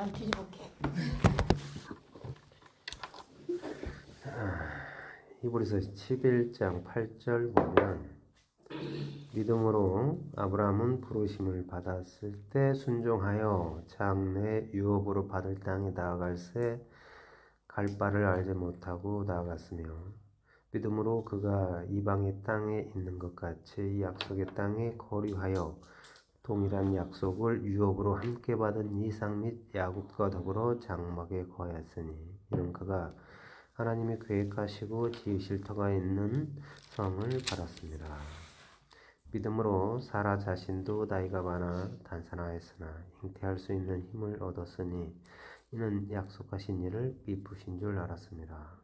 난 뒤집을게. 히브리서 11장 8절 보면 믿음으로 아브라함은 부르심을 받았을 때 순종하여 장래 유업으로 받을 땅에 나아갈새 갈 바를 알지 못하고 나아갔으며 믿음으로 그가 이방의 땅에 있는 것 같이 약속의 땅에 거류하여 동일한 약속을 유업으로 함께 받은 이삭 및 야곱과 더불어 장막에 거하였으니 이는 그가 하나님이 계획하시고 지으실 터가 있는 성을 받았습니다. 믿음으로 사라 자신도 나이가 많아 단산하였으나 잉태할 수 있는 힘을 얻었으니 이는 약속하신 일을 미쁘신 줄 알았습니다.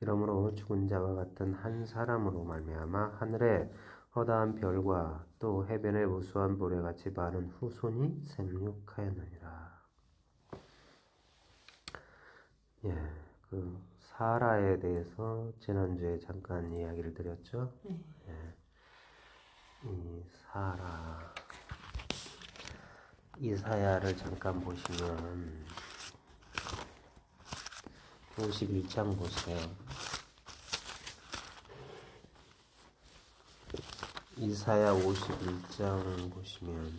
이러므로 죽은 자와 같은 한 사람으로 말미암아 하늘의 허다한 별과 또 해변의 우수한 모래같이 많은 후손이 생육하였느니라. 그 사라에 대해서 지난주에 잠깐 이야기를 드렸죠. 이 사라 이사야를 잠깐 보시면 51장 보세요. 이사야 51장 보시면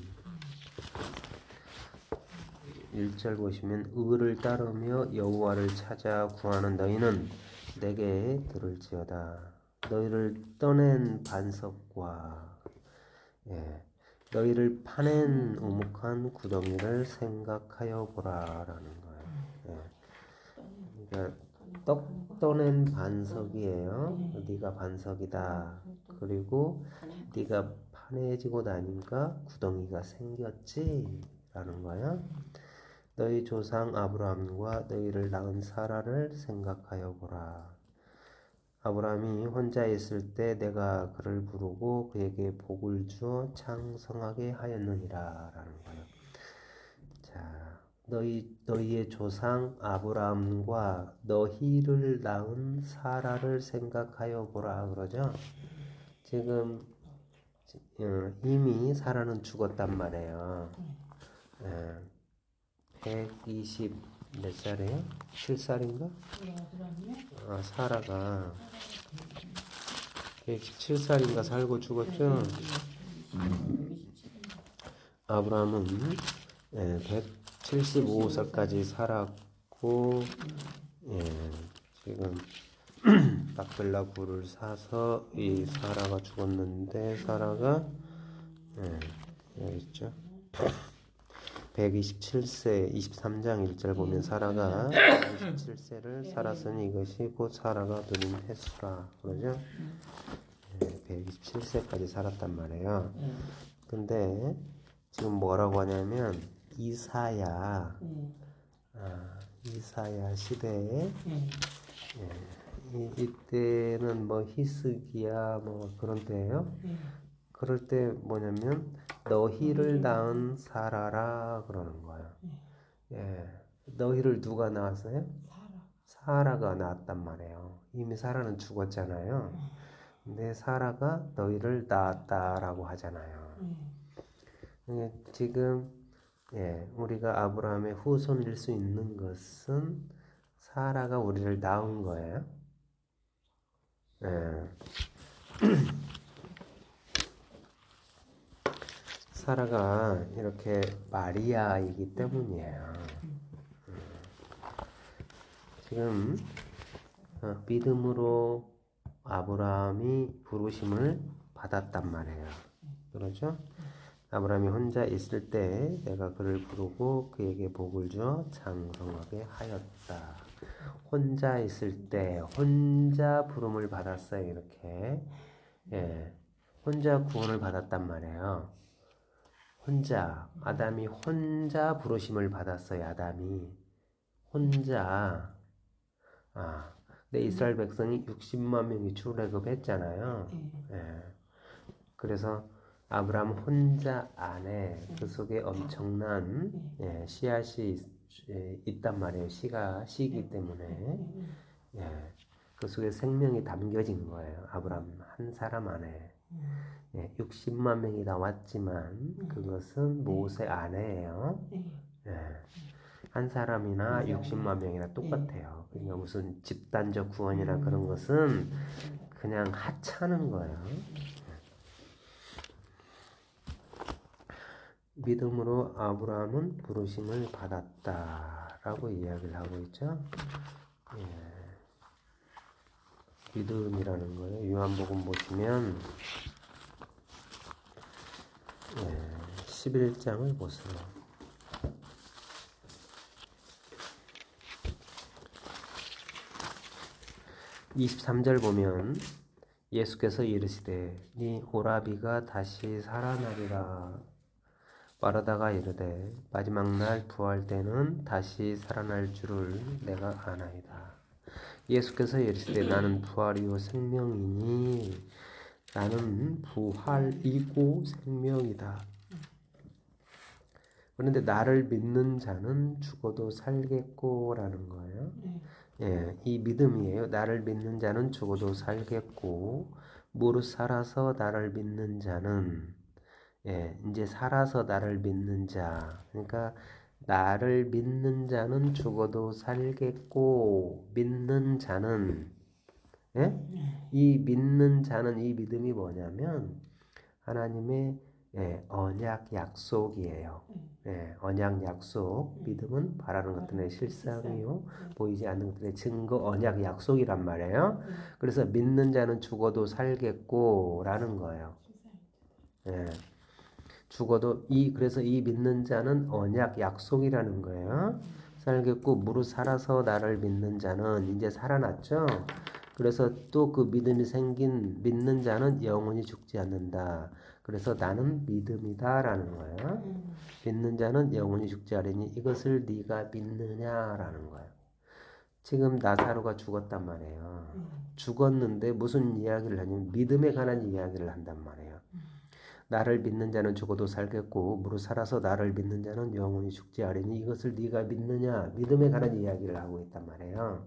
1절 보시면 의를 따르며 여호와를 찾아 구하는 너희는 내게 들을지어다. 너희를 떠낸 반석과 너희를 파낸 우묵한 구덩이를 생각하여 보라라는 거예요. 그러니까 떡 떠낸 반석이에요. 네가 반석이다. 그리고 네가 파내지고 나니까 구덩이가 생겼지 라는 거야. 너희 조상 아브라함과 너희를 낳은 사라를 생각하여 보라. 아브라함이 혼자 있을 때 내가 그를 부르고 그에게 복을 주어 창성하게 하였느니라 라는 거예요. 자, 너희의 조상 아브라함과 너희를 낳은 사라를 생각하여 보라 그러죠. 지금 이미 사라는 죽었단 말이에요. 120 몇 살이에요? 7살인가? 사라가 117살인가 살고 죽었죠. 아브라함은 175살까지 살았고 지금 막벨라 굴을 사서 이 사라가 죽었는데 사라가 여기 있죠. 127세 23장 1절 보면 사라가 127세를 살았으니 이것이 곧 사라가 누린 횟수라 그러죠. 127세까지 살았단 말이에요. 근데 지금 뭐라고 하냐면 이사야 시대에 이때는 뭐 히스기야 뭐 그런 때예요. 그럴 때 뭐냐면 너희를 낳은 사라라 그러는 거예요. 너희를 누가 낳았어요? 사라가 낳았단 말이에요. 이미 사라는 죽었잖아요. 근데 사라가 너희를 낳았다라고 하잖아요. 지금 우리가 아브라함의 후손일 수 있는 것은 사라가 우리를 낳은 거예요. 사라가 이렇게 마리아이기 때문이에요. 지금 믿음으로 아브라함이 부르심을 받았단 말이에요. 그렇죠? 아브라함이 혼자 있을 때 내가 그를 부르고 그에게 복을 주어 장성하게 하였다. 혼자 있을 때 혼자 부름을 받았어요. 이렇게 혼자 구원을 받았단 말이에요. 혼자 아담이 혼자 부르심을 받았어요. 아담이 혼자 근데 이스라엘 백성이 60만 명이 출애굽했잖아요. 그래서 아브라함 혼자 안에 그 속에 엄청난 씨앗이 있단 말이에요. 씨이기 때문에 그 속에 생명이 담겨진 거예요. 아브라함 한 사람 안에 60만 명이 나왔지만 그것은 모세 안에예요. 한 사람이나 60만 명이나 똑같아요. 그러니까 무슨 집단적 구원이나 그런 것은 그냥 하찮은 거예요. 믿음으로 아브라함은 부르심을 받았다라고 이야기를 하고 있죠. 예. 믿음이라는 거예요. 요한복음 보시면 11장을 보세요. 23절 보면 예수께서 이르시되 네 오라비가 다시 살아나리라. 빠르다가 이르되 마지막 날 부활 때는 다시 살아날 줄을 내가 아나이다. 예수께서 이르시되 나는 부활이요 생명이니 나는 부활이고 생명이다. 그런데 나를 믿는 자는 죽어도 살겠고라는 거예요. 예, 이 믿음이에요. 나를 믿는 자는 죽어도 살겠고 무릇 살아서 나를 믿는 자는 이제 살아서 나를 믿는 자. 그러니까 나를 믿는 자는 죽어도 살겠고 믿는 자는 이 믿는 자는 이 믿음이 뭐냐면 하나님의 언약 약속이에요. 언약 약속. 믿음은 바라는 것들의 실상이요 보이지 않는 것들의 증거 언약 약속이란 말이에요. 그래서 믿는 자는 죽어도 살겠고 라는 거예요. 죽어도 그래서 이 믿는 자는 언약 약속이라는 거예요. 살겠고 무릇 살아서 나를 믿는 자는 이제 살아났죠. 그래서 또 그 믿음이 생긴 믿는 자는 영원히 죽지 않는다. 그래서 나는 믿음이다라는 거예요. 믿는 자는 영원히 죽지 않으니 이것을 네가 믿느냐라는 거예요. 지금 나사로가 죽었단 말이에요. 죽었는데 무슨 이야기를 하냐면 믿음에 관한 이야기를 한단 말이에요. 나를 믿는 자는 죽어도 살겠고 무릇 살아서 나를 믿는 자는 영원히 죽지 않으니 이것을 네가 믿느냐. 믿음에 관한 이야기를 하고 있단 말이에요.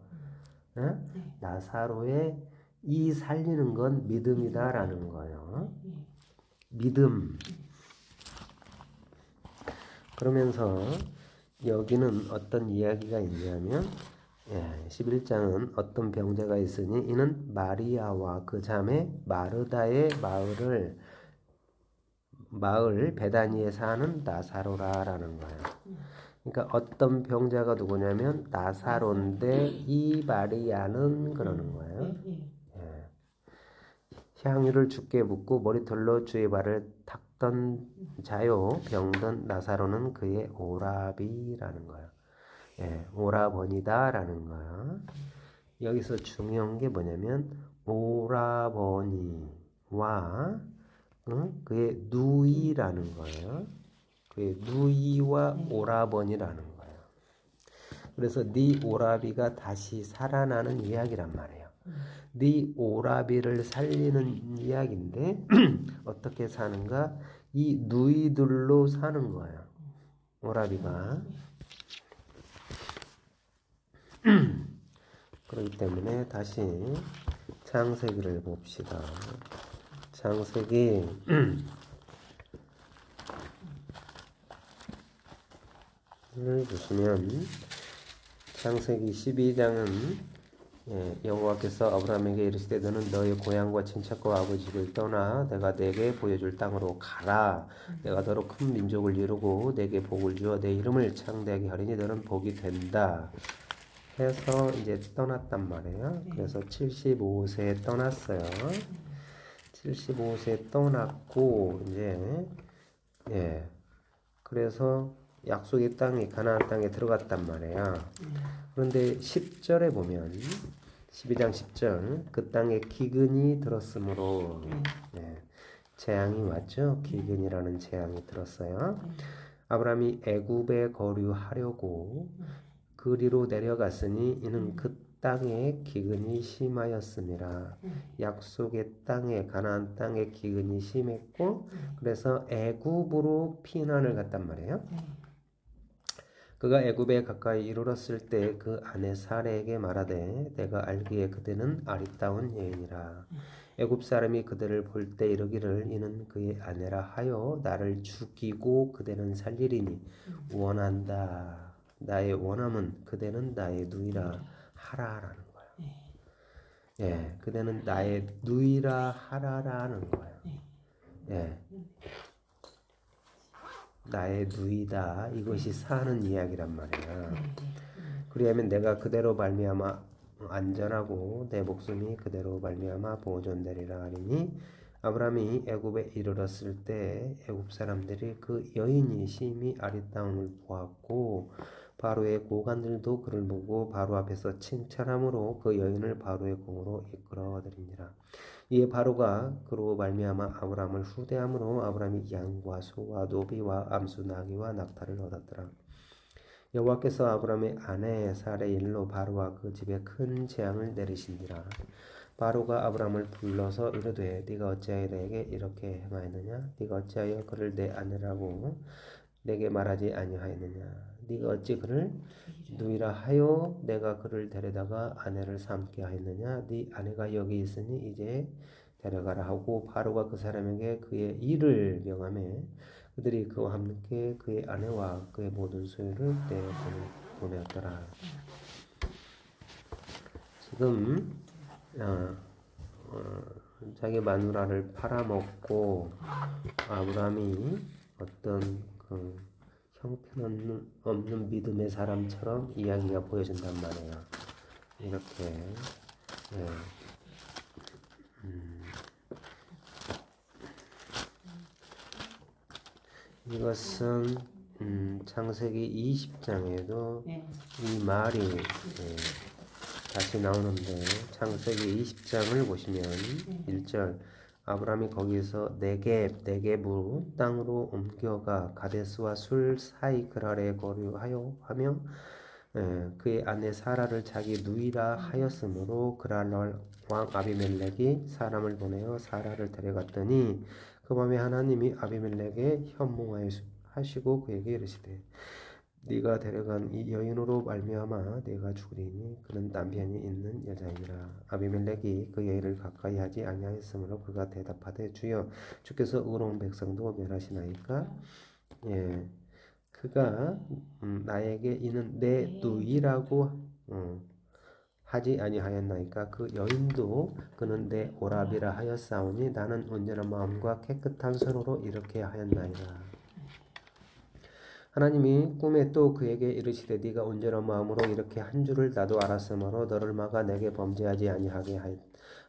나사로의 이 살리는 건 믿음이다라는 거예요. 믿음. 그러면서 여기는 어떤 이야기가 있냐면 11장은 어떤 병자가 있으니 이는 마리아와 그 자매 마르다의 마을 베다니에 사는 나사로라라는 거예요. 그러니까 어떤 병자가 누구냐면 나사로인데 이 마리아는 그러는 거예요. 향유를 주께 붓고 머리털로 주의 발을 닦던 자요 병든 나사로는 그의 오라비라는 거예요. 오라버니다라는 거예요. 여기서 중요한 게 뭐냐면 오라버니와 그의 누이라는 거예요. 그의 누이와 오라버니라는 거예요. 그래서 네 오라비가 다시 살아나는 이야기란 말이에요. 네 오라비를 살리는 이야기인데 어떻게 사는가? 이 누이들로 사는 거예요. 오라비가. 그렇기 때문에 다시 창세기를 봅시다. 창세기 1을 보시면 창세기 12장은 여호와께서 아브라함에게 이르시되 너는 너의 고향과 친척과 아버지 집을 떠나 내가 내게 보여줄 땅으로 가라. 내가 너로 큰 민족을 이루고 내게 복을 주어 내 이름을 창대하게 하리니 너는 복이 된다. 해서 이제 떠났단 말이에요. 그래서 75세에 떠났어요. 75세에 떠났고 이제 그래서 약속의 땅이 가나안 땅에 들어갔단 말이에요. 그런데 10절에 보면 12장 10절 그 땅에 기근이 들었으므로 재앙이 왔죠. 기근이라는 재앙이 들었어요. 아브라함이 애굽에 거류하려고 그리로 내려갔으니 이는 그 땅에 기근이 심하였음이라. 약속의 땅에 가나안 땅에 기근이 심했고 그래서 애굽으로 피난을 갔단 말이에요. 그가 애굽에 가까이 이르렀을 때 그 아내 사레에게 말하되 내가 알기에 그대는 아리따운 여인이라. 애굽 사람이 그대를 볼 때 이르기를 이는 그의 아내라 하여 나를 죽이고 그대는 살리리니 원한다. 나의 원함은 그대는 나의 누이라 하라라는 거예요. 예, 그대는 나의 누이라 하라라는 거예요. 예, 나의 누이다. 이것이 사는 이야기란 말이야. 그리하면 내가 그대로 말미암아 안전하고 내 목숨이 그대로 말미암아 보존되리라 하리니 아브라함이 애굽에 이르렀을 때 애굽 사람들이 그 여인이 심히 아리따움을 보았고 바로의 고관들도 그를 보고 바로 앞에서 칭찬함으로 그 여인을 바로의 공으로 이끌어들이니라. 이에 바로가 그로 말미암아 아브라함을 후대함으로 아브라함이 양과 소와 노비와 암수 나귀와 낙타를 얻었더라. 여호와께서 아브라함의 아내 사라의 일로 바로와 그 집에 큰 재앙을 내리신지라. 바로가 아브라함을 불러서 이르되 네가 어찌하여 내게 이렇게 행하였느냐? 네가 어찌하여 그를 내 아내라고 내게 말하지 아니하였느냐? 네가 어찌 그를 누이라 하여 내가 그를 데려다가 아내를 삼게 하였느냐? 네 아내가 여기 있으니 이제 데려가라 하고 바로가 그 사람에게 그의 일을 명하매 그들이 그와 함께 그의 아내와 그의 모든 소유를 내보내었더라. 지금 자기 마누라를 팔아먹고 아브라함이 어떤 그 형편없는 믿음의 사람처럼 이야기가 보여진단 말이에요. 이렇게 예. 이것은 창세기 20장에도 이 말이 다시 나오는데 창세기 20장을 보시면 1절 아브라함이 거기서 네겝으로 땅으로 옮겨가 가데스와 술 사이 그랄에 거류하여 하며 그의 아내 사라를 자기 누이라 하였으므로 그랄 왕 아비멜렉이 사람을 보내어 사라를 데려갔더니 그 밤에 하나님이 아비멜렉에 현몽하시고 그에게 이르시되 네가 데려간 이 여인으로 말미암아 네가 죽으리니 그는 남편이 있는 여자이니라. 아비멜렉이 그 여인을 가까이 하지 아니하였으므로 그가 대답하되 주여 주께서 의로운 백성도 멸하시나이까? 예, 그가 나에게 이는 내 누이라고 하지 아니하였나이까? 그 여인도 그는 내 오라비라 하였사오니 나는 온전한 마음과 깨끗한 손으로 이렇게 하였나이다. 하나님이 꿈에 또 그에게 이르시되 네가 온전한 마음으로 이렇게 한 줄을 나도 알았으므로 너를 막아 내게 범죄하지 아니하게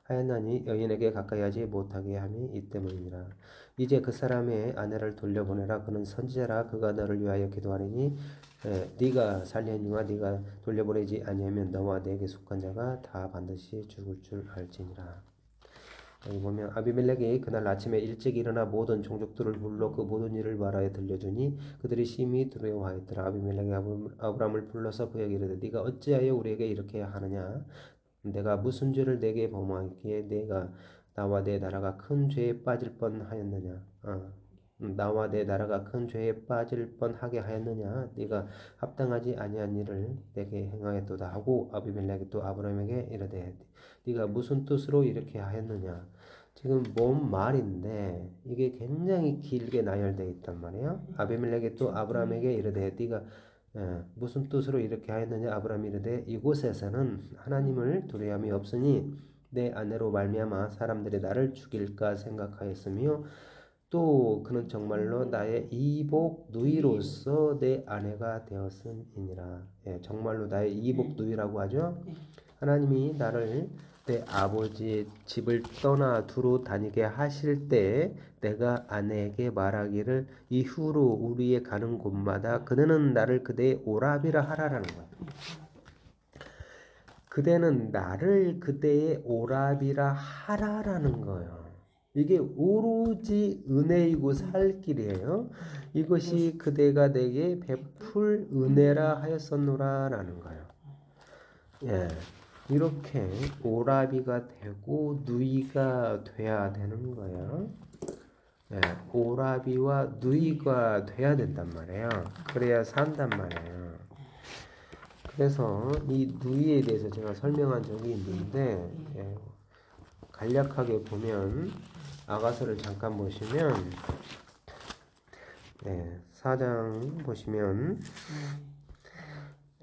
하였나니 여인에게 가까이 하지 못하게 함이 이 때문이니라. 이제 그 사람의 아내를 돌려보내라. 그는 선지자라. 그가 너를 위하여 기도하리니 네가 살려니와 네가 돌려보내지 아니하면 너와 네게 속한 자가 다 반드시 죽을 줄 알지니라. 여기 보면 아비멜렉이 그날 아침에 일찍 일어나 모든 종족들을 불러 그 모든 일을 말하여 들려주니 그들이 심히 두려워하였더라. 아비멜렉이 아브라함을 불러서 그에게 이르되 네가 어찌하여 우리에게 이렇게 하느냐? 내가 무슨 죄를 내게 범하기에 내가 나와 내 나라가 큰 죄에 빠질 뻔하였느냐? 나와 내 나라가 큰 죄에 빠질 뻔하게 하였느냐? 네가 합당하지 아니한 일을 내게 행하였도다 하고 아비멜렉이 또 아브라함에게 이르되 네가 무슨 뜻으로 이렇게 하였느냐? 지금 뭔 말인데 이게 굉장히 길게 나열되어 있단 말이에요. 아비멜렉이 또 아브라함에게 이르되 네가 무슨 뜻으로 이렇게 하였느냐? 아브라함이 이르되 이곳에서는 하나님을 두려움이 없으니 내 아내로 말미암아 사람들이 나를 죽일까 생각하였으며 또 그는 정말로 나의 이복 누이로서 내 아내가 되었음이니라. 예, 정말로 나의 이복 누이라고 하죠. 하나님이 나를 내 아버지의 집을 떠나 두루 다니게 하실 때 내가 아내에게 말하기를 이후로 우리의 가는 곳마다 그대는 나를 그대의 오라비라 하라라는 거예요. 그대는 나를 그대의 오라비라 하라라는 거예요. 이게 오로지 은혜이고 살 길이에요. 이것이 그대가 내게 베풀 은혜라 하였었노라라는 거예요. 예, 이렇게 오라비가 되고 누이가 돼야 되는 거예요. 예, 오라비와 누이가 돼야 된단 말이에요. 그래야 산단 말이에요. 그래서 이 누이에 대해서 제가 설명한 적이 있는데 간략하게 보면 아가서를 잠깐 보시면 4장 보시면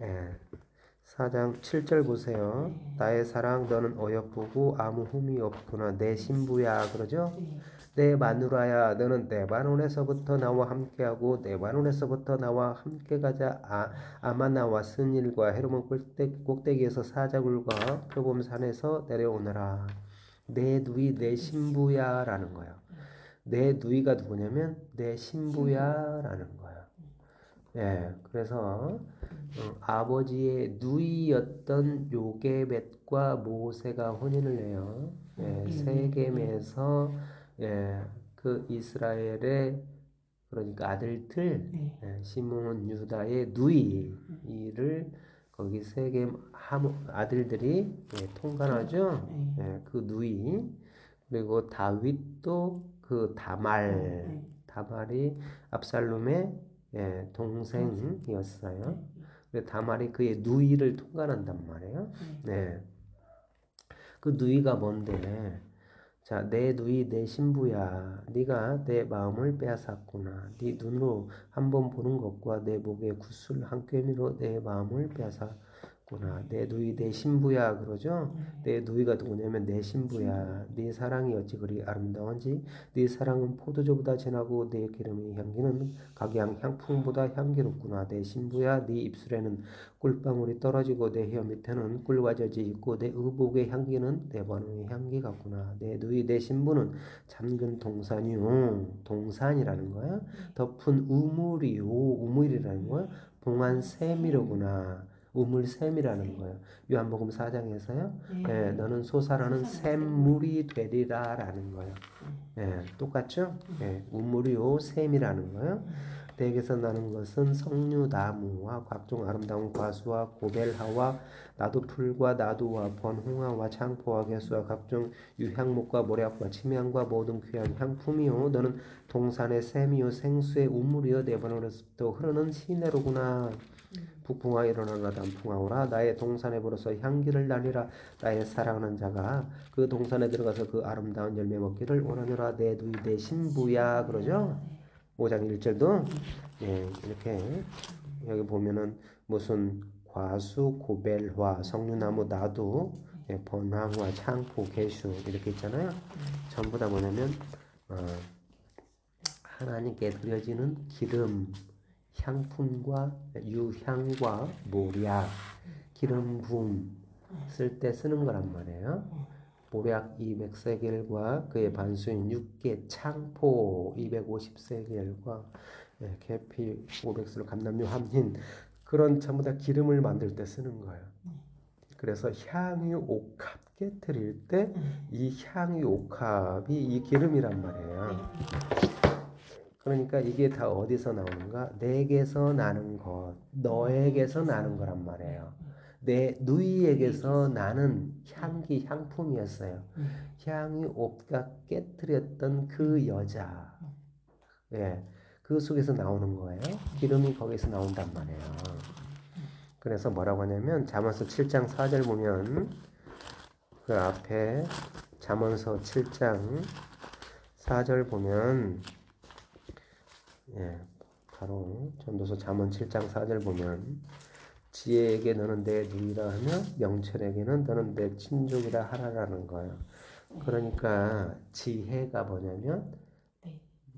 예. 4장 7절 보세요. 네. 나의 사랑 너는 어여쁘고 아무 흠이 없구나. 내 신부야 그러죠? 네. 내 마누라야 너는 레바논에서부터 나와 함께하고 레바논에서부터 나와 함께 가자. 아마나와 스닐과 헤르몬 꼭대기에서 사자굴과 표범산에서 내려오너라. 내 누이 내 신부야 라는 거예요. 내 누이가 누구냐면 내 신부야 라는 거예요. 예, 그래서 아버지의 누이였던 요게벳과 모세가 혼인을 해요. 예, 세겜에서 예, 그 이스라엘의 그러니까 아들들 예, 시몬 유다의 누이를 거기 세겜 아들들이 예, 통관하죠. 예, 그 누이 그리고 다윗도 그 다말이 압살롬의 예, 동생이었어요. 다말이 그의 누이를 통관한단 말이에요. 네. 그 누이가 뭔데? 자, 내 누이 내 신부야. 네가 내 마음을 빼앗았구나. 네 눈으로 한번 보는 것과 내 목에 구슬 한 꿰미로 내 마음을 빼앗았구나. 내 누이 내 신부야 그러죠? 내 누이가 누구냐면 내 신부야. 네 사랑이 어찌 그리 아름다운지 네 사랑은 포도주보다 진하고 네 기름의 향기는 각양 향품보다 향기롭구나. 내 신부야. 네 입술에는 꿀방울이 떨어지고 내 혀 밑에는 꿀과 젖이 있고 내 의복의 향기는 레바논의 향기 같구나. 내 누이 내 신부는 잠근 동산이라는 거야. 덮은 우물이라는 거야. 봉한 샘이로구나. 우물샘이라는 거예요. 요한복음 4장에서요. 예, 너는 솟아나는 샘물이 되리라 라는 거예요. 예, 똑같죠? 예, 우물이요 샘이라는 거예요. 대에게서 나는 것은 석류나무와 각종 아름다운 과수와 고벨하와 나도풀과 나두와 번홍아와 창포와 개수와 각종 유향목과 모략과 침향과 모든 귀한 향품이요 너는 동산의 샘이요 생수의 우물이요 레바논에서부터 흐르는 시내로구나. 북풍아 일어나라 남풍아 오라 나의 동산에 불어서 향기를 나니라. 나의 사랑하는 자가 그 동산에 들어가서 그 아름다운 열매 먹기를 원하노라. 내 누이 내 신부야 그러죠. 5장 1절도 예, 이렇게 여기 보면은 무슨 과수, 고벨화, 석류나무, 나두, 예, 번황화, 창포, 개수 이렇게 있잖아요. 전부 다 뭐냐면 하나님께 드려지는 기름, 향품과 유향과 모략, 기름 부음 쓸 때 쓰는 거란 말이에요. 모략 200세겔과 그의 반수인 6개 창포 250세겔과 예, 계피 500세겔 감람유 함흰 그런 전부 다 기름을 만들 때 쓰는 거예요. 그래서 향유 옥합 깨뜨릴 때 이 향유 옥합이 이 기름이란 말이에요. 그러니까 이게 다 어디서 나오는가? 내게서 나는 것, 너에게서 나는 거란 말이에요. 내 누이에게서 나는 향기, 향품이었어요. 향이 옥합 깨뜨렸던 그 여자. 예, 그 속에서 나오는 거예요. 기름이 거기서 나온단 말이에요. 그래서 뭐라고 하냐면 잠언서 7장 4절 보면 그 앞에 잠언서 7장 4절 보면 예, 바로 전도서 잠언 7장 4절 보면 지혜에게 너는 내 누이라 하며 명철에게는 너는 내 친족이라 하라라는 거예요. 그러니까 지혜가 뭐냐면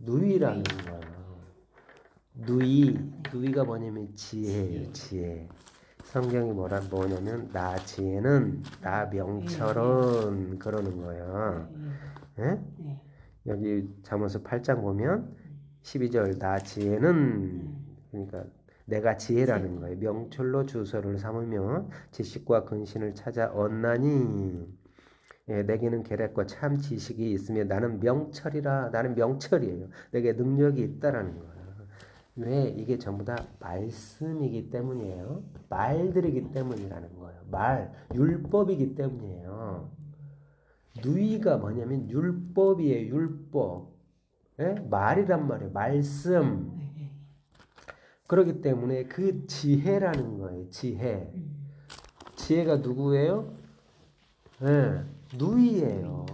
누이라는 거예요. 누이가 뭐냐면 지혜예요. 지혜. 성경이 뭐냐면 나 지혜는 나 명철은 그러는 거예요. 예? 여기 잠언서 8장 보면 12절 나 지혜는 그러니까 내가 지혜라는 거예요. 명철로 주소를 삼으며 지식과 근신을 찾아 얻나니 예, 내게는 계략과 참 지식이 있으며 나는 명철이라. 나는 명철이에요. 내게 능력이 있다라는 거예요. 왜? 이게 전부 다 말씀이기 때문이에요. 말들이기 때문이라는 거예요. 율법이기 때문이에요. 누이가 뭐냐면 율법이에요. 율법. 예? 말이란 말이에요. 말씀. 그렇기 때문에 그 지혜라는 거예요. 지혜. 지혜가 누구예요? 예, 누이예요.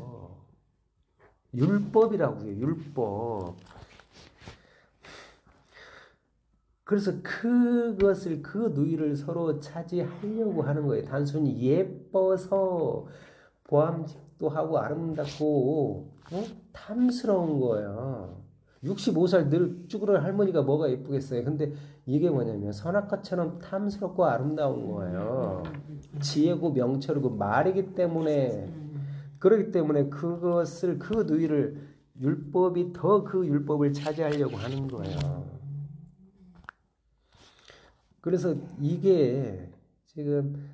율법이라고요. 율법. 그래서 그것을 그 누이를 서로 차지하려고 하는 거예요. 단순히 예뻐서 보암직도 하고 아름답고 탐스러운 거예요. 65살 늘 쭈그런 할머니가 뭐가 예쁘겠어요. 근데 이게 뭐냐면 선악과처럼 탐스럽고 아름다운 거예요. 지혜고 명철이고 말이기 때문에 그렇기 때문에 그것을 그 누이를 율법이 더 그 율법을 차지하려고 하는 거예요. 그래서 이게 지금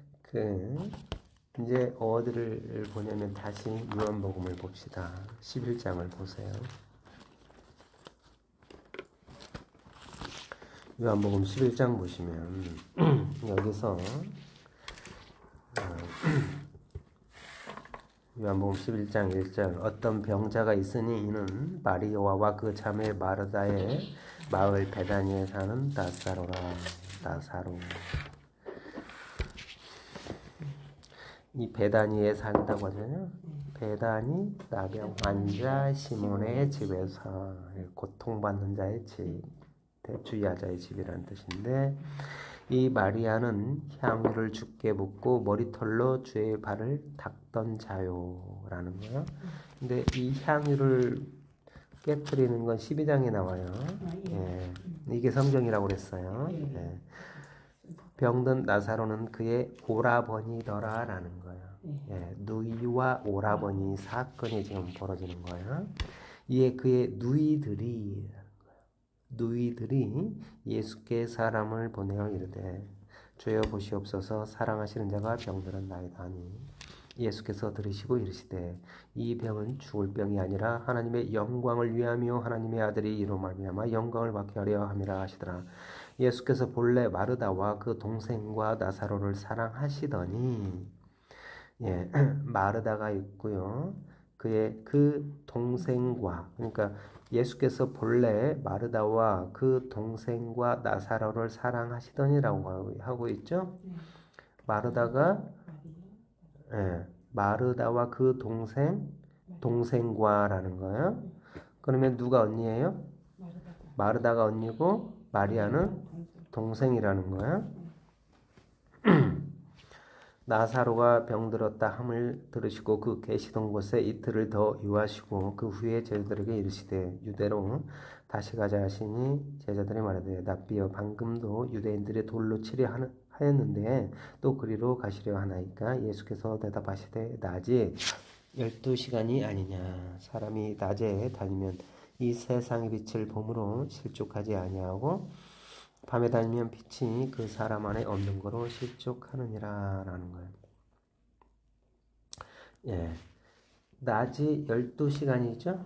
이제 어디를 보냐면 다시 요한복음을 봅시다. 11장을 보세요. 요한복음 11장 보시면 여기서 요한복음 11장 1절 어떤 병자가 있으니 이는 마리아와 그 자매 마르다의 마을 베다니에 사는 나사로라. 나사로. 이 베다니에 산다고 하잖아요. 베다니 나병 환자 시몬의 집에서 고통받는 자의 집, 주의하자의 집이라는 뜻인데 이 마리아는 향유를 주께 붓고 머리털로 주의 발을 닦던 자요라는 거예요. 근데 이 향유를 깨뜨리는 건 12장에 나와요. 예. 이게 성경이라고 그랬어요. 예. 병든 나사로는 그의 오라버니더라라는 거예요. 예. 누이와 오라버니 사건이 지금 벌어지는 거예요. 이에 그의 누이들이 예수께 사람을 보내어 이르되 주여 보시옵소서 사랑하시는 자가 병들었나이다 하니 예수께서 들으시고 이르시되 이 병은 죽을 병이 아니라 하나님의 영광을 위하며 하나님의 아들이 이로 말미암아 영광을 받게 하려 함이라 하시더라. 예수께서 본래 마르다와 그 동생과 나사로를 사랑하시더니 예, 마르다가 있고요. 그의 그 동생과 그러니까 예수께서 본래 마르다와 그 동생과 나사로를 사랑하시더니라고 하고 있죠. 마르다가 마르다와 그 동생과라는 거예요. 그러면 누가 언니예요? 마르다가 언니고 마리아는 동생이라는 거예요. 나사로가 병들었다 함을 들으시고 그 계시던 곳에 이틀을 더 유하시고 그 후에 제자들에게 이르시되 유대로 다시 가자 하시니 제자들이 말하되 납비여 방금도 유대인들이 돌로 치려 하였는데 또 그리로 가시려 하나이까 예수께서 대답하시되 낮이 12시간이 아니냐 사람이 낮에 다니면 이 세상의 빛을 봄으로 실족하지 아니하고 밤에 다니면 빛이 그 사람 안에 없는 거로 실족하느니라 라는 거예요. 예. 낮이 12시간이죠?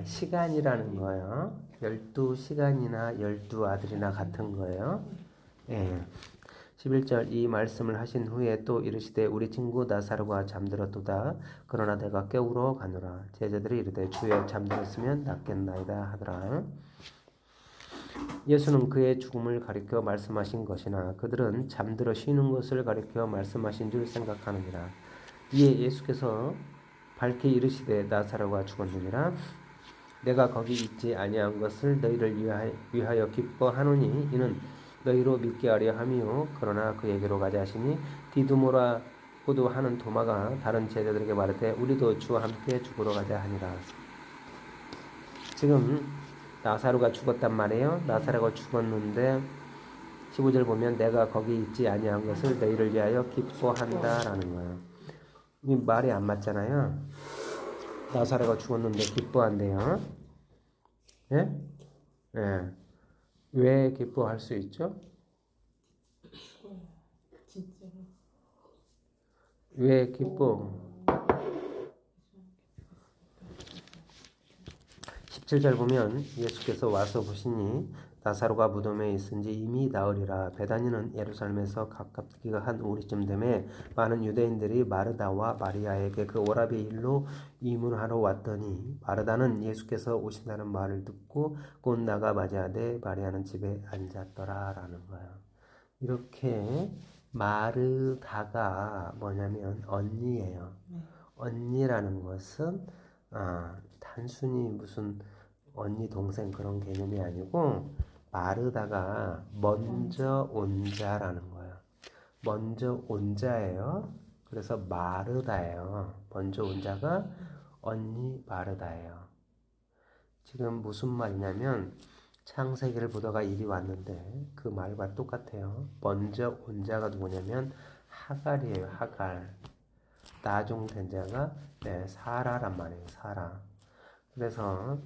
시간이라는 거예요. 12시간이나 12아들이나 같은 거예요. 예. 11절 이 말씀을 하신 후에 또 이르시되 우리 친구 나사로가 잠들었도다. 그러나 내가 깨우러 가노라. 제자들이 이르되 주여 잠들었으면 낫겠나이다 하더라. 예수는 그의 죽음을 가리켜 말씀하신 것이나 그들은 잠들어 쉬는 것을 가리켜 말씀하신 줄 생각하느니라. 이에 예수께서 밝히 이르시되 나사로가 죽었느니라. 내가 거기 있지 아니한 것을 너희를 위하여 기뻐하노니 이는 너희로 믿게 하려 함이요 그러나 그에게로 가자 하시니 디두모라고도 하는 도마가 다른 제자들에게 말하되 우리도 주와 함께 죽으러 가자 하니라. 지금 나사로가 죽었단 말이에요. 나사로가 죽었는데 15절 보면 내가 거기 있지 아니한 것을 너희를 위하여 기뻐한다라는 거예요. 이 말이 안 맞잖아요. 나사로가 죽었는데 기뻐한대요. 예? 예. 왜 기뻐할 수 있죠? 왜 기뻐? 17절 보면 예수께서 와서 보시니 나사로가 무덤에 있은지 이미 나으리라. 베다니는 예루살렘에서 가깝기가 한 우리쯤 되매 많은 유대인들이 마르다와 마리아에게 그 오라비 일로 이문하러 왔더니 마르다는 예수께서 오신다는 말을 듣고 곧 나가 맞이하되 마리아는 집에 앉았더라 라는 거예요. 이렇게 마르다가 뭐냐면 언니예요. 언니라는 것은 단순히 무슨 언니 동생 그런 개념이 아니고 마르다가 먼저 온 자라는 거예요. 먼저 온 자예요. 그래서 마르다예요. 먼저 온 자가 언니 마르다예요. 지금 무슨 말이냐면 창세기를 보다가 일이 왔는데 그 말과 똑같아요. 먼저 온 자가 누구냐면 하갈이에요. 하갈. 나중된 자가 사라란 말이에요. 사라. 그래서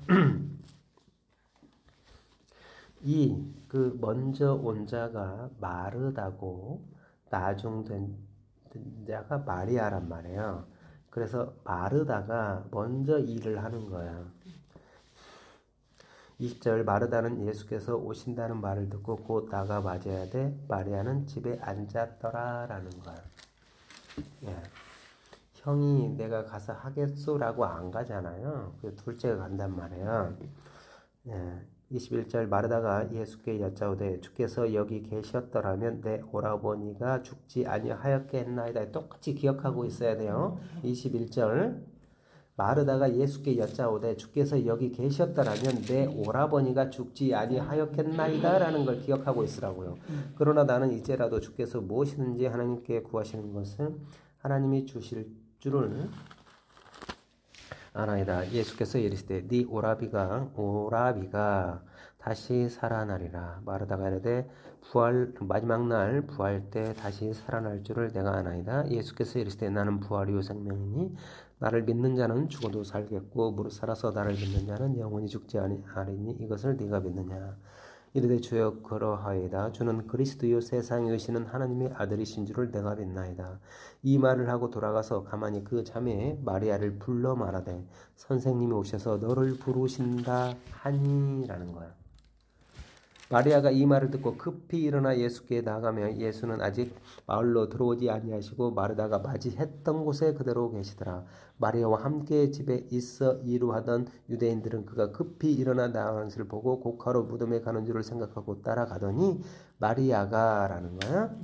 그 먼저 온 자가 마르다고 나중된 자가 마리아란 말이에요. 그래서 마르다가 먼저 일을 하는 거예요. 20절 마르다는 예수께서 오신다는 말을 듣고 곧 나가 맞아야 돼. 마리아는 집에 앉았더라라는 거예요. 예. 형이 내가 가서 하겠소라고 안 가잖아요. 그 둘째가 간단 말이에요. 예. 21절 마르다가 예수께 여짜오되 주께서 여기 계셨더라면 내 오라버니가 죽지 아니하였겠나이다. 똑같이 기억하고 있어야 돼요. 21절 마르다가 예수께 여짜오되 주께서 여기 계셨더라면 내 오라버니가 죽지 아니하였겠나이다 라는 걸 기억하고 있으라고요. 그러나 나는 이제라도 주께서 무엇이든지 하나님께 구하시는 것을 하나님이 주실 줄을 아나이다. 예수께서 이르시되 네 오라비가 다시 살아나리라. 마르다가 이르되 마지막 날 부활 때 다시 살아날 줄을 내가 아나이다. 예수께서 이르시되 나는 부활이요 생명이니 나를 믿는 자는 죽어도 살겠고 무릇 살아서 나를 믿는 자는 영원히 죽지 아니하리니 이것을 네가 믿느냐. 이르되 주여 그러하이다. 주는 그리스도요 세상에 오시는 하나님의 아들이신 줄을 내가 믿나이다. 이 말을 하고 돌아가서 가만히 그 자매 마리아를 불러 말하되 선생님이 오셔서 너를 부르신다 하니라는 거야. 마리아가 이 말을 듣고 급히 일어나 예수께 나가며 예수는 아직 마을로 들어오지 아니하시고 마르다가 맞이했던 곳에 그대로 계시더라. 마리아와 함께 집에 있어 이루하던 유대인들은 그가 급히 일어나 나가는 것을 보고 곡하러 무덤에 가는 줄을 생각하고 따라가더니 마리아가라는 거야.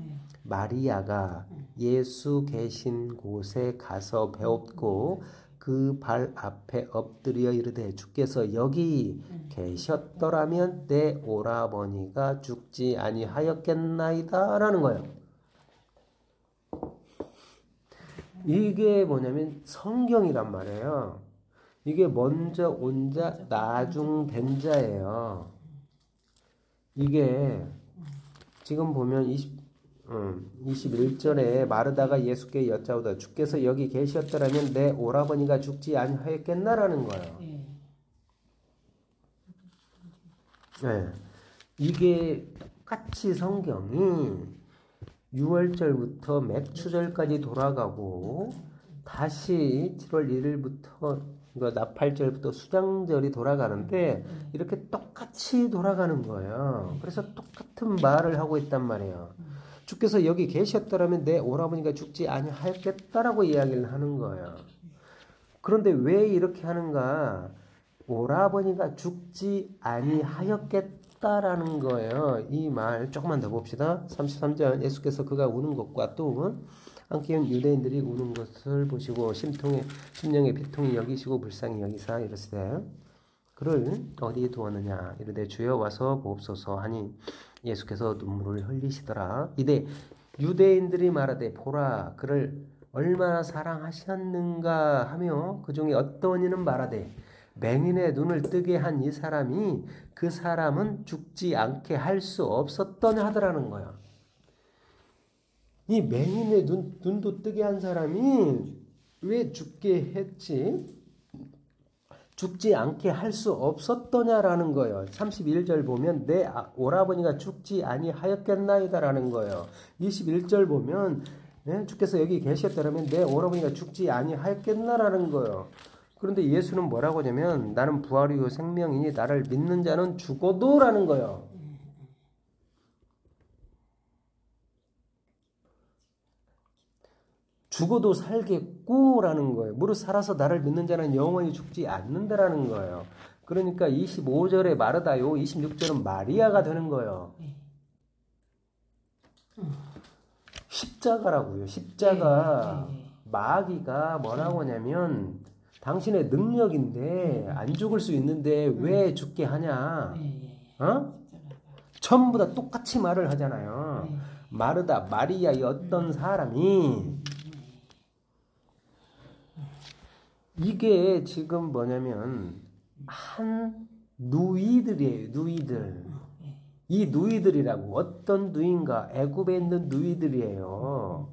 마리아가 예수 계신 곳에 가서 배웠고 그 발 앞에 엎드려 이르되 주께서 여기 계셨더라면 내 오라버니가 죽지 아니하였겠나이다 라는 거예요. 이게 뭐냐면 성경이란 말이에요. 이게 먼저 온 자, 나중 된 자예요. 이게 지금 보면 21절에 마르다가 예수께 여짜오다 주께서 여기 계셨더라면 내 오라버니가 죽지 아니하였겠나라는 거예요. 네. 이게 똑같이 성경이 6월절부터 맥추절까지 돌아가고 다시 7월 1일부터 나팔절부터 수장절이 돌아가는데 이렇게 똑같이 돌아가는 거예요. 그래서 똑같은 말을 하고 있단 말이에요. 주께서 여기 계셨더라면 내 오라버니가 죽지 아니하였겠다라고 이야기를 하는 거예요. 그런데 왜 이렇게 하는가? 오라버니가 죽지 아니하였겠다라는 거예요. 이 말 조금만 더 봅시다. 33절 예수께서 그가 우는 것과 또 함께 온 유대인들이 우는 것을 보시고 심령의 비통이 여기시고 불쌍히 여기사 이르시되 그를 어디에 두었느냐 이르되 주여 와서 보옵소서 하니 예수께서 눈물을 흘리시더라. 이때 유대인들이 말하되 보라 그를 얼마나 사랑하셨는가 하며 그 중에 어떤 이는 말하되 맹인의 눈을 뜨게 한 이 사람이 그 사람은 죽지 않게 할 수 없었더냐 하더라는 거야. 이 맹인의 눈도 뜨게 한 사람이 왜 죽게 했지? 죽지 않게 할 수 없었더냐라는 거예요. 31절 보면 내 오라버니가 죽지 아니하였겠나이다라는 거예요. 21절 보면 주께서 여기 계셨더라면 내 오라버니가 죽지 아니하였겠나라는 거예요. 그런데 예수는 뭐라고 하냐면 나는 부활이요 생명이니 나를 믿는 자는 죽어도라는 거예요. 죽어도 살겠고라는 거예요. 무릇 살아서 나를 믿는 자는 영원히 죽지 않는다라는 거예요. 그러니까 25절에 마르다요, 26절은 마리아가 되는 거예요. 십자가라고요. 십자가 마귀가 뭐라고 하냐면 당신의 능력인데 안 죽을 수 있는데 왜 죽게 하냐? 어? 전부 다 똑같이 말을 하잖아요. 마르다, 마리아 이 어떤 사람이 이게 지금 뭐냐면 한 누이들이에요. 누이들. 이 누이들이라고 어떤 누이인가? 애굽에 있는 누이들이에요.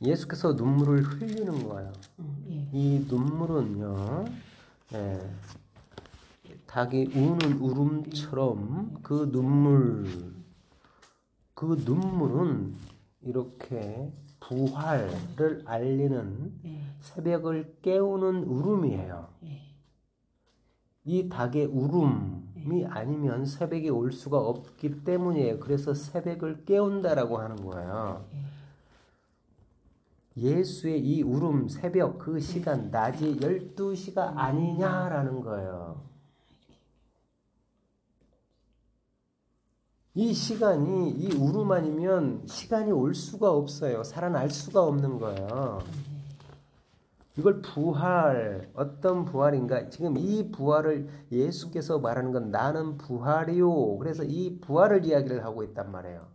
예수께서 눈물을 흘리는 거예요. 이 눈물은요, 닭이 우는 울음처럼 그 눈물은 이렇게 부활을 알리는 새벽을 깨우는 울음이에요. 이 닭의 울음이 아니면 새벽이 올 수가 없기 때문이에요. 그래서 새벽을 깨운다라고 하는 거예요. 예수의 이 울음, 새벽, 그 시간, 낮이 12시가 아니냐라는 거예요. 이 시간이, 이 울음 아니면 시간이 올 수가 없어요. 살아날 수가 없는 거예요. 이걸 부활, 어떤 부활인가? 지금 이 부활을 예수께서 말하는 건 나는 부활이요. 그래서 이 부활을 이야기를 하고 있단 말이에요.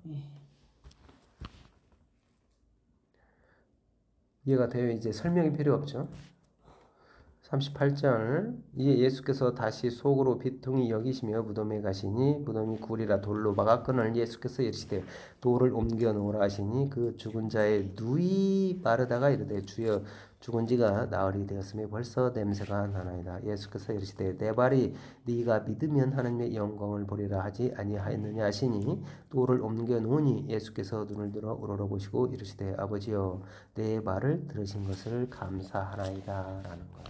이해가 돼요? 이제 설명이 필요 없죠? 38절 이에 예수께서 다시 속으로 비통히 여기시며 무덤에 가시니 무덤이 굴이라 돌로 막았거늘 예수께서 이르시되 돌을 옮겨 놓으라 하시니 그 죽은 자의 누이 마르다가 이르되 주여 죽은 지가 나흘이 되었으며 벌써 냄새가 나나이다. 예수께서 이르시되 내 발이 네가 믿으면 하나님의 영광을 보리라 하지 아니하였느냐 하시니 돌을 옮겨 놓으니 예수께서 눈을 들어 우러러 보시고 이르시되 아버지여 내 말을 들으신 것을 감사하나이다 라는 거예요.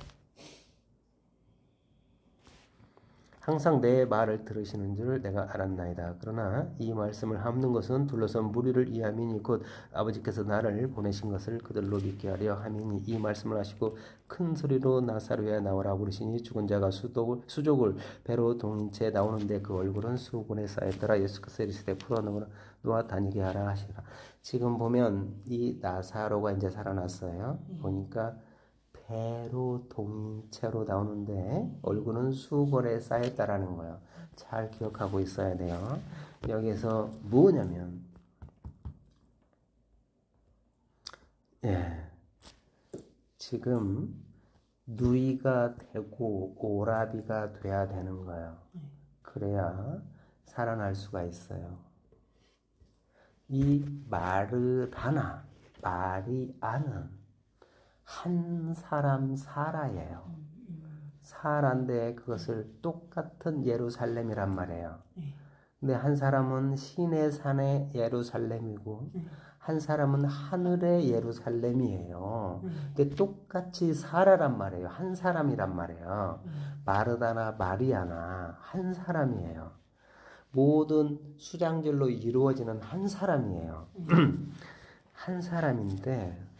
항상 내 말을 들으시는 줄 내가 알았나이다. 그러나 이 말씀을 함는 것은 둘러선 무리를 이함이니 곧 아버지께서 나를 보내신 것을 그들로 믿게 하려 함이니 이 말씀을 하시고 큰 소리로 나사로야 나오라 부르시니 죽은 자가 수족을 배로 동인 채 나오는데 그 얼굴은 수군에 쌓였더라. 예수께서 이르시되 풀어놓아 다니게 하라 하시라. 지금 보면 이 나사로가 이제 살아났어요. 보니까 배로 동체로 나오는데 얼굴은 수건에 쌓였다라는 거예요. 잘 기억하고 있어야 돼요. 여기서 뭐냐면 지금 누이가 되고 오라비가 돼야 되는 거예요. 그래야 살아날 수가 있어요. 이 마르다나 마리아는 한 사람 사라예요. 사라인데 그것을 똑같은 예루살렘이란 말이에요. 근데 한 사람은 신의 산의 예루살렘이고 한 사람은 하늘의 예루살렘이에요. 근데 똑같이 사라란 말이에요. 한 사람이란 말이에요. 마르다나 마리아나 한 사람이에요. 모든 수장절로 이루어지는 한 사람이에요. 한 사람인데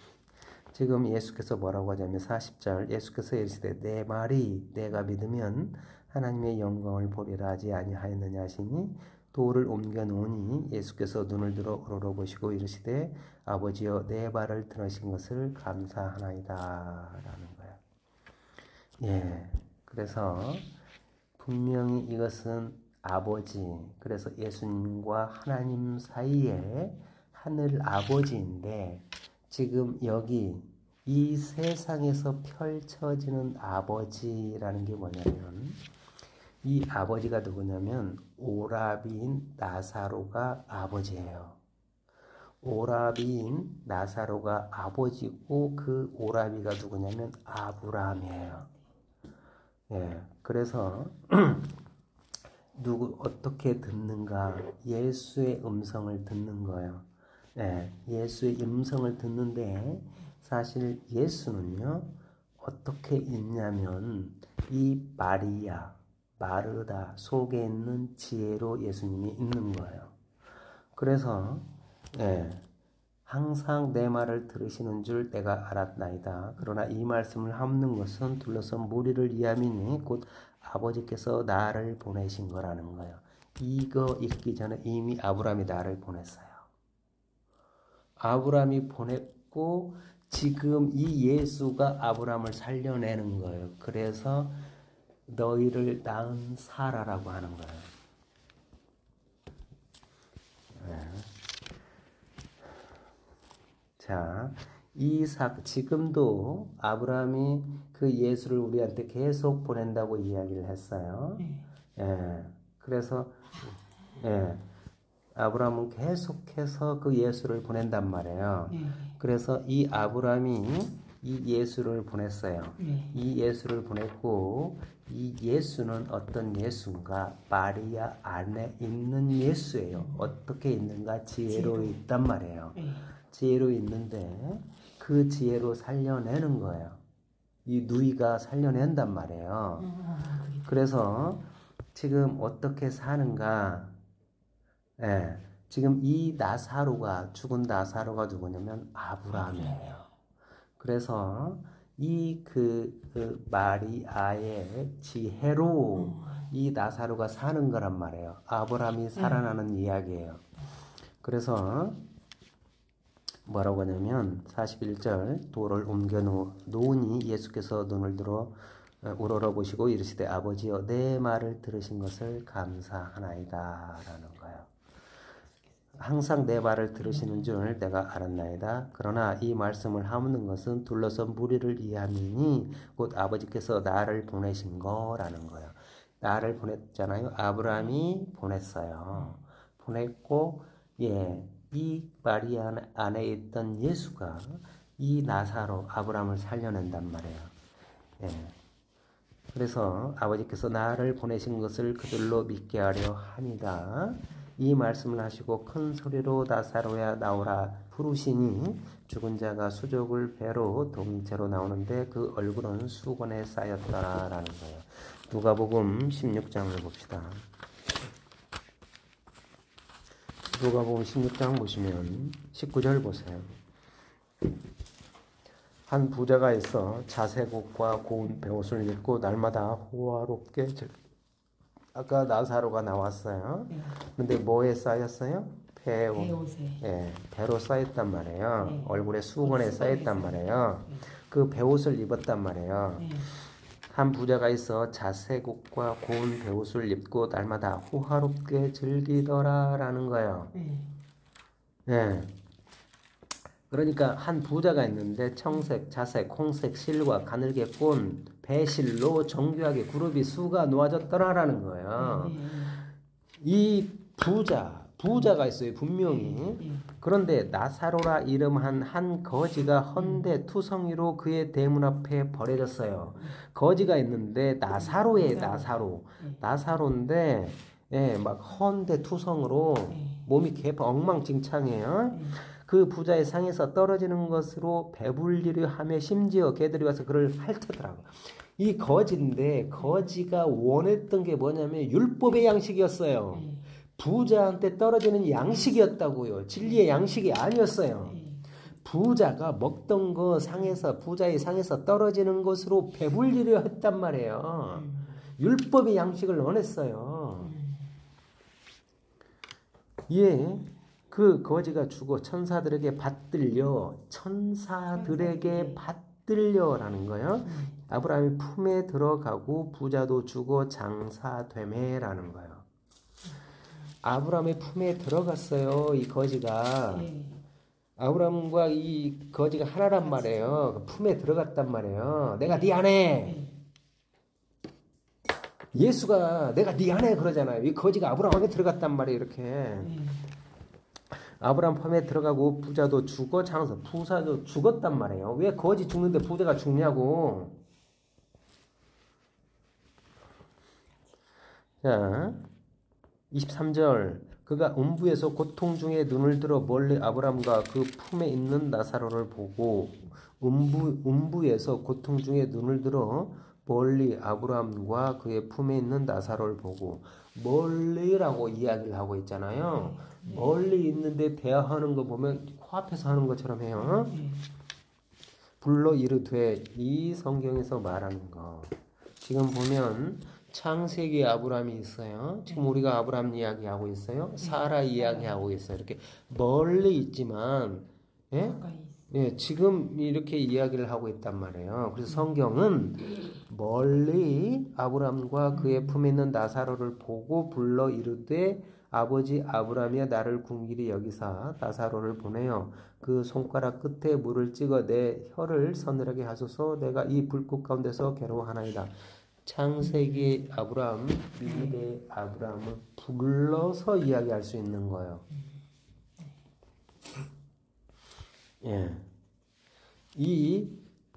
지금 예수께서 뭐라고 하냐면 40절 예수께서 이르시되 내 말이 내가 믿으면 하나님의 영광을 보리라 하지 아니하였느냐 하시니 돌을 옮겨 놓으니 예수께서 눈을 들어 우러러보시고 이르시되 아버지여 내 말을 들으신 것을 감사하나이다 라는 거예요. 그래서 분명히 이것은 아버지, 그래서 예수님과 하나님 사이에 하늘 아버지인데 지금 여기 이 세상에서 펼쳐지는 아버지라는 게 뭐냐면 이 아버지가 누구냐면 오라비인 나사로가 아버지예요. 오라비인 나사로가 아버지고 그 오라비가 누구냐면 아브라함이에요. 그래서 어떻게 듣는가? 예수의 음성을 듣는 거예요. 예수의 음성을 듣는데 사실 예수는요 어떻게 있냐면 이 마리아, 마르다 속에 있는 지혜로 예수님이 있는 거예요. 그래서 항상 내 말을 들으시는 줄 내가 알았나이다. 그러나 이 말씀을 함는 것은 둘러선 무리를 이함이니 곧 아버지께서 나를 보내신 거라는 거예요. 이거 읽기 전에 이미 아브라함이 나를 보냈어요. 아브라함이 보냈고 지금 이 예수가 아브라함을 살려내는 거예요. 그래서 너희를 낳은 사라라고 하는 거예요. 네. 자, 이삭 지금도 아브라함이 그 예수를 우리한테 계속 보낸다고 이야기를 했어요. 예. 그래서 예. 아브라함은 계속해서 그 예수를 보낸단 말이에요. 그래서 이 아브라함이 이 예수를 보냈어요. 이 예수를 보냈고 이 예수는 어떤 예수인가? 마리아 안에 있는 예수예요. 어떻게 있는가? 지혜로 있단 말이에요. 지혜로 있는데 그 지혜로 살려내는 거예요. 이 누이가 살려낸단 말이에요. 그래서 지금 어떻게 사는가? 예, 지금 이 나사로가 죽은 나사로가 누구냐면 아브라함이에요. 그래서 이 그 마리아의 지혜로 이 나사로가 사는 거란 말이에요. 아브라함이 살아나는 이야기예요. 그래서 뭐라고 하냐면 41절 돌을 옮겨 놓으니 예수께서 눈을 들어 우러러보시고 이르시되 아버지여 내 말을 들으신 것을 감사하나이다 라는 거예요. 항상 내 말을 들으시는 줄 내가 알았나이다. 그러나 이 말씀을 하묻는 것은 둘러선 무리를 이해함이니 곧 아버지께서 나를 보내신 거라는 거예요. 나를 보냈잖아요. 아브라함이 보냈어요. 보냈고 이 마리아 안에 있던 예수가 이 나사로 아브라함을 살려낸단 말이에요. 예. 그래서 아버지께서 나를 보내신 것을 그들로 믿게 하려 함이다. 이 말씀을 하시고 큰 소리로 나사로야 나오라 부르시니 죽은 자가 수족을 배로 동체로 나오는데 그 얼굴은 수건에 쌓였더라라는 거예요. 누가복음 16장을 봅시다. 누가복음 16장 보시면 19절 보세요. 한 부자가 있어 자색옷과 고운 베옷을 입고 날마다 호화롭게 아까 나사로가 나왔어요. 근데 뭐에 쌓였어요? 배옷에. 예, 배로 쌓였단 말이에요. 얼굴에 수건에 쌓였단 말이에요. 그 배옷을 입었단 말이에요. 한 부자가 있어 자색옷과 고운 베옷을 입고 날마다 호화롭게 즐기더라라는 거예요. 예. 그러니까 한 부자가 있는데 청색, 자색, 홍색 실과 가늘게 꼰 배실로 정교하게 그룹이 수가 놓아졌더라라는 거예요. 이 부자가 있어요. 분명히. 그런데 나사로라 이름한 한 거지가 헌데 투성이로 그의 대문 앞에 버려졌어요. 거지가 있는데 나사로예요. 나사로인데 막 헌데 투성으로 몸이 개파 엉망진창이에요. 그 부자의 상에서 떨어지는 것으로 배불리려 하며 심지어 개들이 와서 그를 핥더라고. 이 거지인데 거지가 원했던 게 뭐냐면 율법의 양식이었어요. 부자한테 떨어지는 양식이었다고요. 진리의 양식이 아니었어요. 부자가 먹던 거 상에서 부자의 상에서 떨어지는 것으로 배불리려 했단 말이에요. 율법의 양식을 원했어요. 그 거지가 죽어 천사들에게 받들려라는 거예요. 아브라함이 품에 들어가고 부자도 죽어 장사되매라는 거예요. 아브라함의 품에 들어갔어요. 이 거지가. 아브라함과 이 거지가 하나란 말이에요. 품에 들어갔단 말이에요. 내가 네 아내. 예수가 내가 네 아내 그러잖아요. 이 거지가 아브라함에 들어갔단 말이에요. 이렇게. 아브라함 품에 들어가고 부자도 죽어 부자도 죽었단 말이에요. 왜 거지 죽는데 부자가 죽냐고. 자, 23절 그가 음부에서 고통 중에 눈을 들어 멀리 아브라함과 그 품에 있는 나사로를 보고 음부에서 고통 중에 눈을 들어 멀리 아브라함과 그의 품에 있는 나사로를 보고 멀리라고 이야기를 하고 있잖아요. 멀리 있는데 대화하는 거 보면 코앞에서 하는 것처럼 해요. 불러 이르되 이 성경에서 말하는 거 지금 보면 창세기 아브라함이 있어요. 지금 우리가 아브라함 이야기하고 있어요. 사라 이야기하고 있어요. 이렇게 멀리 있지만 예, 지금 이렇게 이야기를 하고 있단 말이에요. 그래서 성경은 멀리 아브람과 그의 품에 있는 나사로를 보고 불러 이르되 아버지 아브람이여 나를 궁일이 여기사 나사로를 보내어 그 손가락 끝에 물을 찍어 내 혀를 서늘하게 하소서 내가 이 불꽃 가운데서 괴로워하나이다. 창세기 아브람, 미래 아브람을 불러서 이야기할 수 있는 거예요. 예. 이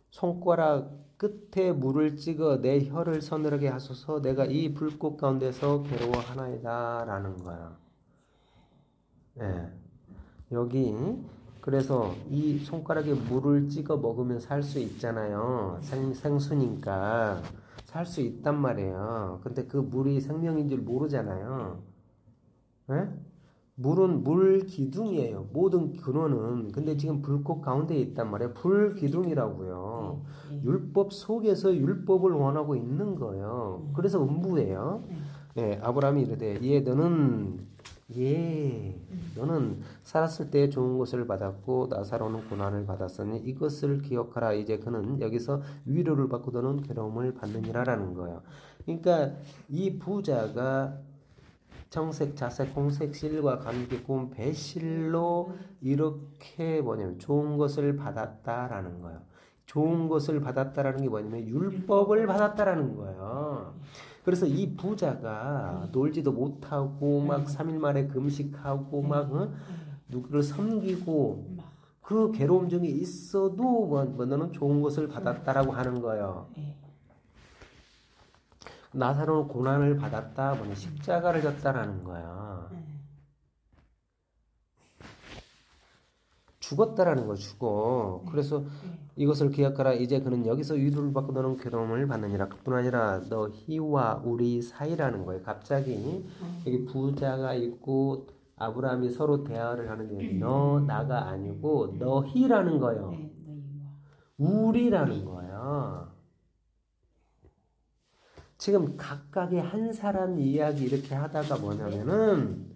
손가락 끝에 물을 찍어 내 혀를 서늘하게 하소서 내가 이 불꽃 가운데서 괴로워하나이다 라는 거야. 예. 여기 그래서 이 손가락에 물을 찍어 먹으면 살 수 있잖아요. 생수니까 살 수 있단 말이에요. 근데 그 물이 생명인 줄 모르잖아요. 예? 물은 물 기둥이에요. 모든 근원은. 근데 지금 불꽃 가운데 있단 말이에요. 불 기둥이라고요. 율법 속에서 율법을 원하고 있는 거예요. 그래서 음부예요. 네, 아브라함이 이르되 너는 살았을 때 좋은 것을 받았고 나사로는 고난을 받았으니 이것을 기억하라. 이제 그는 여기서 위로를 받고 너는 괴로움을 받느니라라는 거예요. 그러니까 이 부자가 정색, 자색, 공색, 실과 관계, 군, 배실로 이렇게 뭐냐면 좋은 것을 받았다라는 거예요. 좋은 것을 받았다라는 게 뭐냐면 율법을 받았다라는 거예요. 그래서 이 부자가 놀지도 못하고 막 3일 만에 금식하고 막 누구를 섬기고 그 괴로움 중에 있어도 너는 좋은 것을 받았다라고 하는 거예요. 나사로는 고난을 받았다, 뭐냐 십자가를 졌다라는 거야. 죽었다라는 거 죽어. 그래서 이것을 기억하라. 이제 그는 여기서 위로를 받고 너는 괴로움을 받느니라. 그뿐 아니라 너희와 우리 사이라는 거예요. 갑자기 여기 부자가 있고 아브라함이 서로 대화를 하는데 너 나가 아니고 너희라는 거예요. 우리라는 거예요. 지금 각각의 한 사람 이야기 이렇게 하다가 뭐냐면은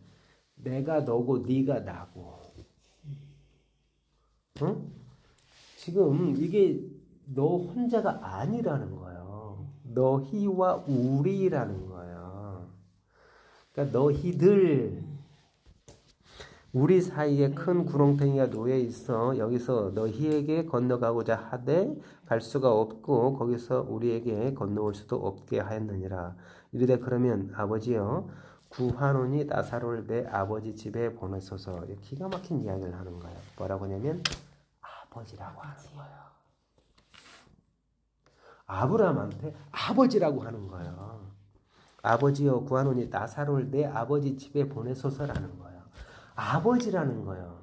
내가 너고 네가 나고 응? 지금 이게 너 혼자가 아니라는 거예요. 너희와 우리라는 거예요. 그러니까 너희들 우리 사이에 큰 구렁텅이가 놓여 있어. 여기서 너희에게 건너가고자 하되 갈 수가 없고 거기서 우리에게 건너올 수도 없게 하였느니라. 이르되 그러면 아버지여 구하노니 나사로를 내 아버지 집에 보내소서. 기가 막힌 이야기를 하는 거예요. 뭐라고 하냐면 아버지라고 하는 거예요. 아브라함한테 아버지라고 하는 거예요. 아버지여 구하노니 나사로를 내 아버지 집에 보내소서라는 거예요. 아버지라는 거예요.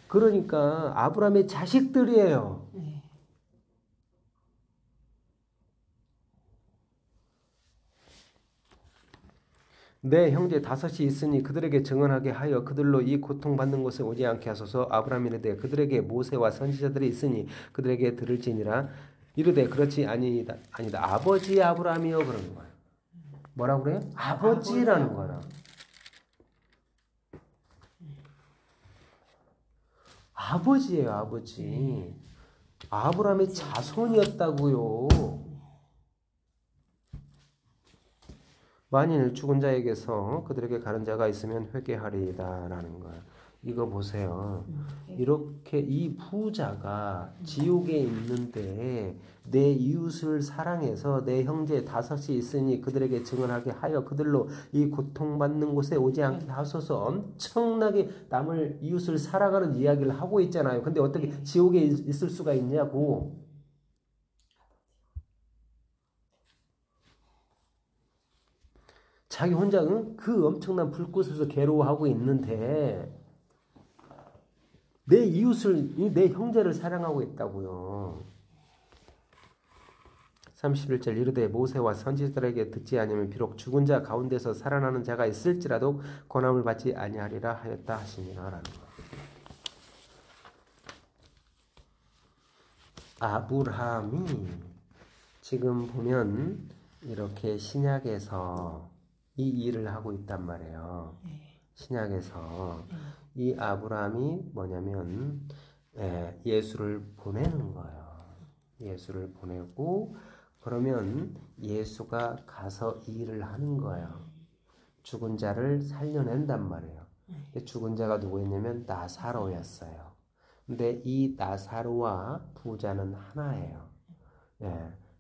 그러니까 아브라함의 자식들이에요. 내 형제 다섯이 있으니 그들에게 증언하게 하여 그들로 이 고통받는 곳에 오지 않게 하소서. 아브라함이 이르되 그들에게 모세와 선지자들이 있으니 그들에게 들을지니라. 이르되 그렇지 아니다 아버지 아브라함이여 그러는 거예요. 뭐라고 그래요? 아버지라는 거예요. 아버지예요, 아버지. 아브라함의 자손이었다고요. 만일 죽은 자에게서 그들에게 가는 자가 있으면 회개하리이다라는 거예요. 이거 보세요. 이렇게 이 부자가 지옥에 있는데 내 이웃을 사랑해서 내 형제 다섯이 있으니 그들에게 증언하게 하여 그들로 이 고통받는 곳에 오지 않게 하소서. 엄청나게 남을 이웃을 사랑하는 이야기를 하고 있잖아요. 근데 어떻게 지옥에 있을 수가 있냐고. 자기 혼자 그 엄청난 불꽃에서 괴로워하고 있는데 내 이웃을, 내 형제를 사랑하고 있다고요. 31절 이르되 모세와 선지자들에게 듣지 아니하면 비록 죽은 자 가운데서 살아나는 자가 있을지라도 권함을 받지 아니하리라 하였다 하시니라라는 거. 아브라함이 지금 보면 이렇게 신약에서 이 일을 하고 있단 말이에요. 신약에서 이 아브라함이 뭐냐면 예수를 보내는 거예요. 예수를 보내고 그러면 예수가 가서 일을 하는 거예요. 죽은 자를 살려낸단 말이에요. 근데 죽은 자가 누구였냐면 나사로였어요. 근데 이 나사로와 부자는 하나예요.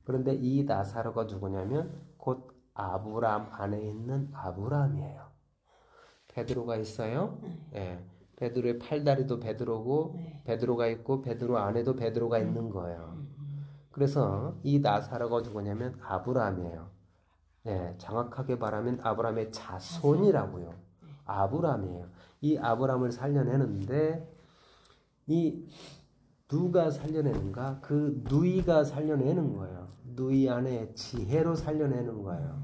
그런데 이 나사로가 누구냐면 곧 아브람 안에 있는 아브람이에요. 베드로가 있어요. 베드로의 팔다리도 베드로고 베드로가 있고 베드로 안에도 베드로가 있는 거예요. 그래서 이 나사로가 누구냐면 아브람이에요. 정확하게 말하면 아브람의 자손이라고요. 아브람이에요. 이 아브람을 살려내는데 이 누가 살려내는가? 그 누이가 살려내는 거예요. 누이 안에 지혜로 살려내는 거예요.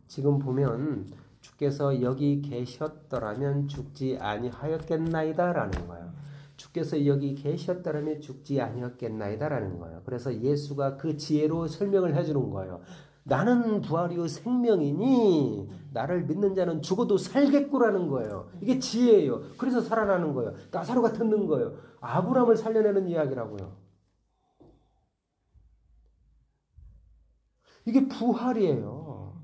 지금 보면 주께서 여기 계셨더라면 죽지 아니하였겠나이다 라는 거예요. 주께서 여기 계셨더라면 죽지 아니었겠나이다 라는 거예요. 그래서 예수가 그 지혜로 설명을 해주는 거예요. 나는 부활이요 생명이니 나를 믿는 자는 죽어도 살겠구라는 거예요. 이게 지혜예요. 그래서 살아나는 거예요. 나사로가 듣는 거예요. 아브람을 살려내는 이야기라고요. 이게 부활이에요.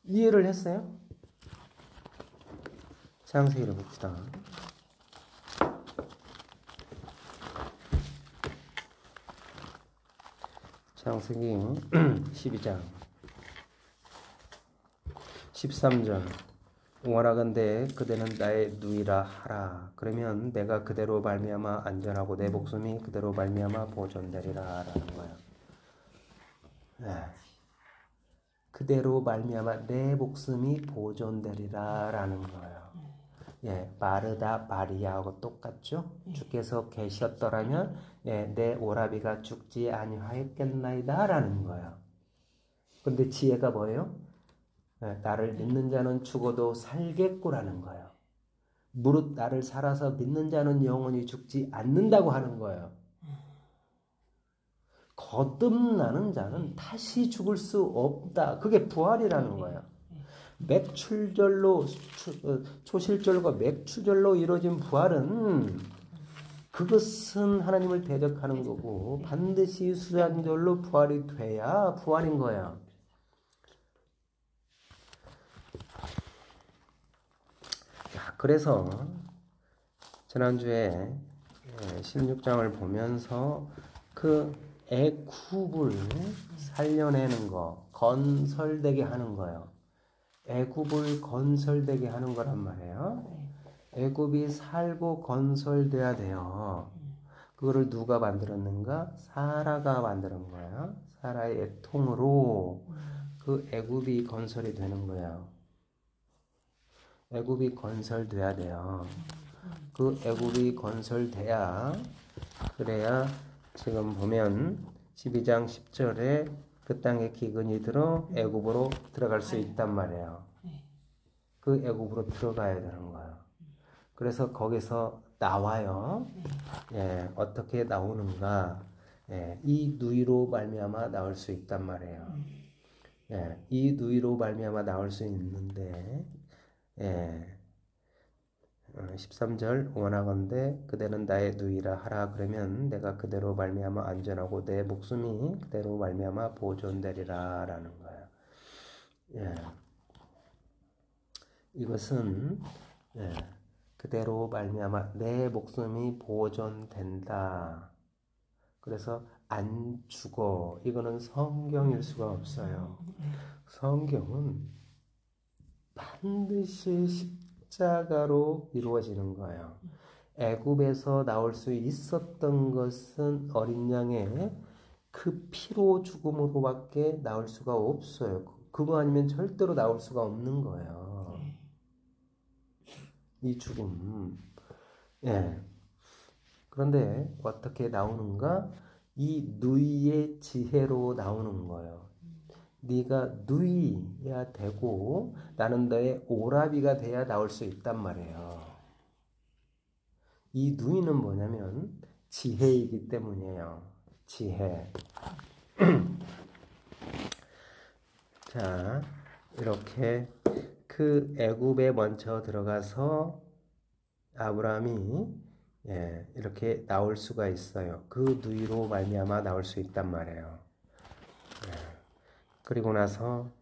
이해를 했어요? 창세기를 봅시다. 창세기 12장 13절 원하건대 그대는 나의 누이라 하라. 그러면 내가 그대로 말미암아 안전하고 내 목숨이 그대로 말미암아 보존되리라 라는 거예요. 그대로 말미암아 내 목숨이 보존되리라 라는 거예요. 마르다 마리아하고 똑같죠? 주께서 계셨더라면 내 오라비가 죽지 아니하였겠나이다 라는 거예요. 근데 지혜가 뭐예요? 나를 믿는 자는 죽어도 살겠구라는 거예요. 무릇 나를 살아서 믿는 자는 영원히 죽지 않는다고 하는 거예요. 거듭나는 자는 다시 죽을 수 없다. 그게 부활이라는 거예요. 맥출절로 초실절과 맥출절로 이루어진 부활은 그것은 하나님을 대적하는 거고 반드시 수장절로 부활이 돼야 부활인 거야. 그래서 지난주에 16장을 보면서 그 애굽을 살려내는 거, 건설되게 하는 거예요. 애굽을 건설되게 하는 거란 말이에요. 애굽이 살고 건설돼야 돼요. 그거를 누가 만들었는가? 사라가 만드는 거예요. 사라의 애통으로 그 애굽이 건설이 되는 거예요. 애굽이 건설돼야 돼요. 그 애굽이 건설돼야 그래야 지금 보면 12장 10절에 그 땅에 기근이 들어 애굽으로 들어갈 수 있단 말이에요. 그 애굽으로 들어가야 되는 거예요. 그래서 거기서 나와요. 어떻게 나오는가? 이 누이로 말미암아 나올 수 있단 말이에요. 이 누이로 말미암아 나올 수 있는데 13절 원하건대 그대는 나의 누이라 하라. 그러면 내가 그대로 말미암아 안전하고 내 목숨이 그대로 말미암아 보존되리라 라는 거예요. 이것은 그대로 말미암아 내 목숨이 보존된다. 그래서 안 죽어. 이거는 성경일 수가 없어요. 성경은 반드시 십자가로 이루어지는 거예요. 애굽에서 나올 수 있었던 것은 어린 양의 그 피로 죽음으로밖에 나올 수가 없어요. 그거 아니면 절대로 나올 수가 없는 거예요. 이 죽음. 그런데 어떻게 나오는가? 이 누이의 지혜로 나오는 거예요. 네가 누이야 되고 나는 너의 오라비가 돼야 나올 수 있단 말이에요. 이 누이는 뭐냐면 지혜이기 때문이에요. 지혜. 자, 이렇게 그 애굽에 먼저 들어가서 아브라함이 이렇게 나올 수가 있어요. 그 누이로 말미암아 나올 수 있단 말이에요. 그리고 나서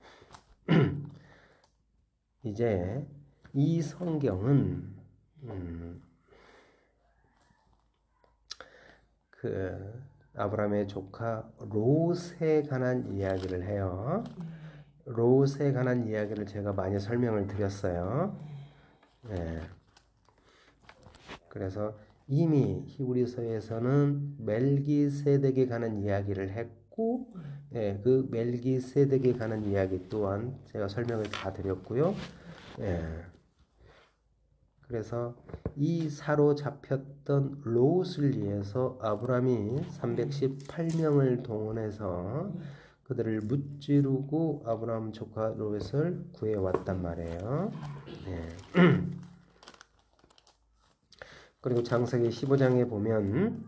이제 이 성경은 그 아브라함의 조카 롯에 관한 이야기를 해요. 롯에 관한 이야기를 제가 많이 설명을 드렸어요. 그래서 이미 히브리서에서는 멜기세덱에 관한 이야기를 했고, 그 멜기세덱에 관한 이야기 또한 제가 설명을 다 드렸고요. 그래서 이 사로잡혔던 롯을 위해서 아브라함이 318명을 동원해서 그들을 무찌르고 아브라함 조카 롯을 구해왔단 말이에요. 그리고 창세기 15장에 보면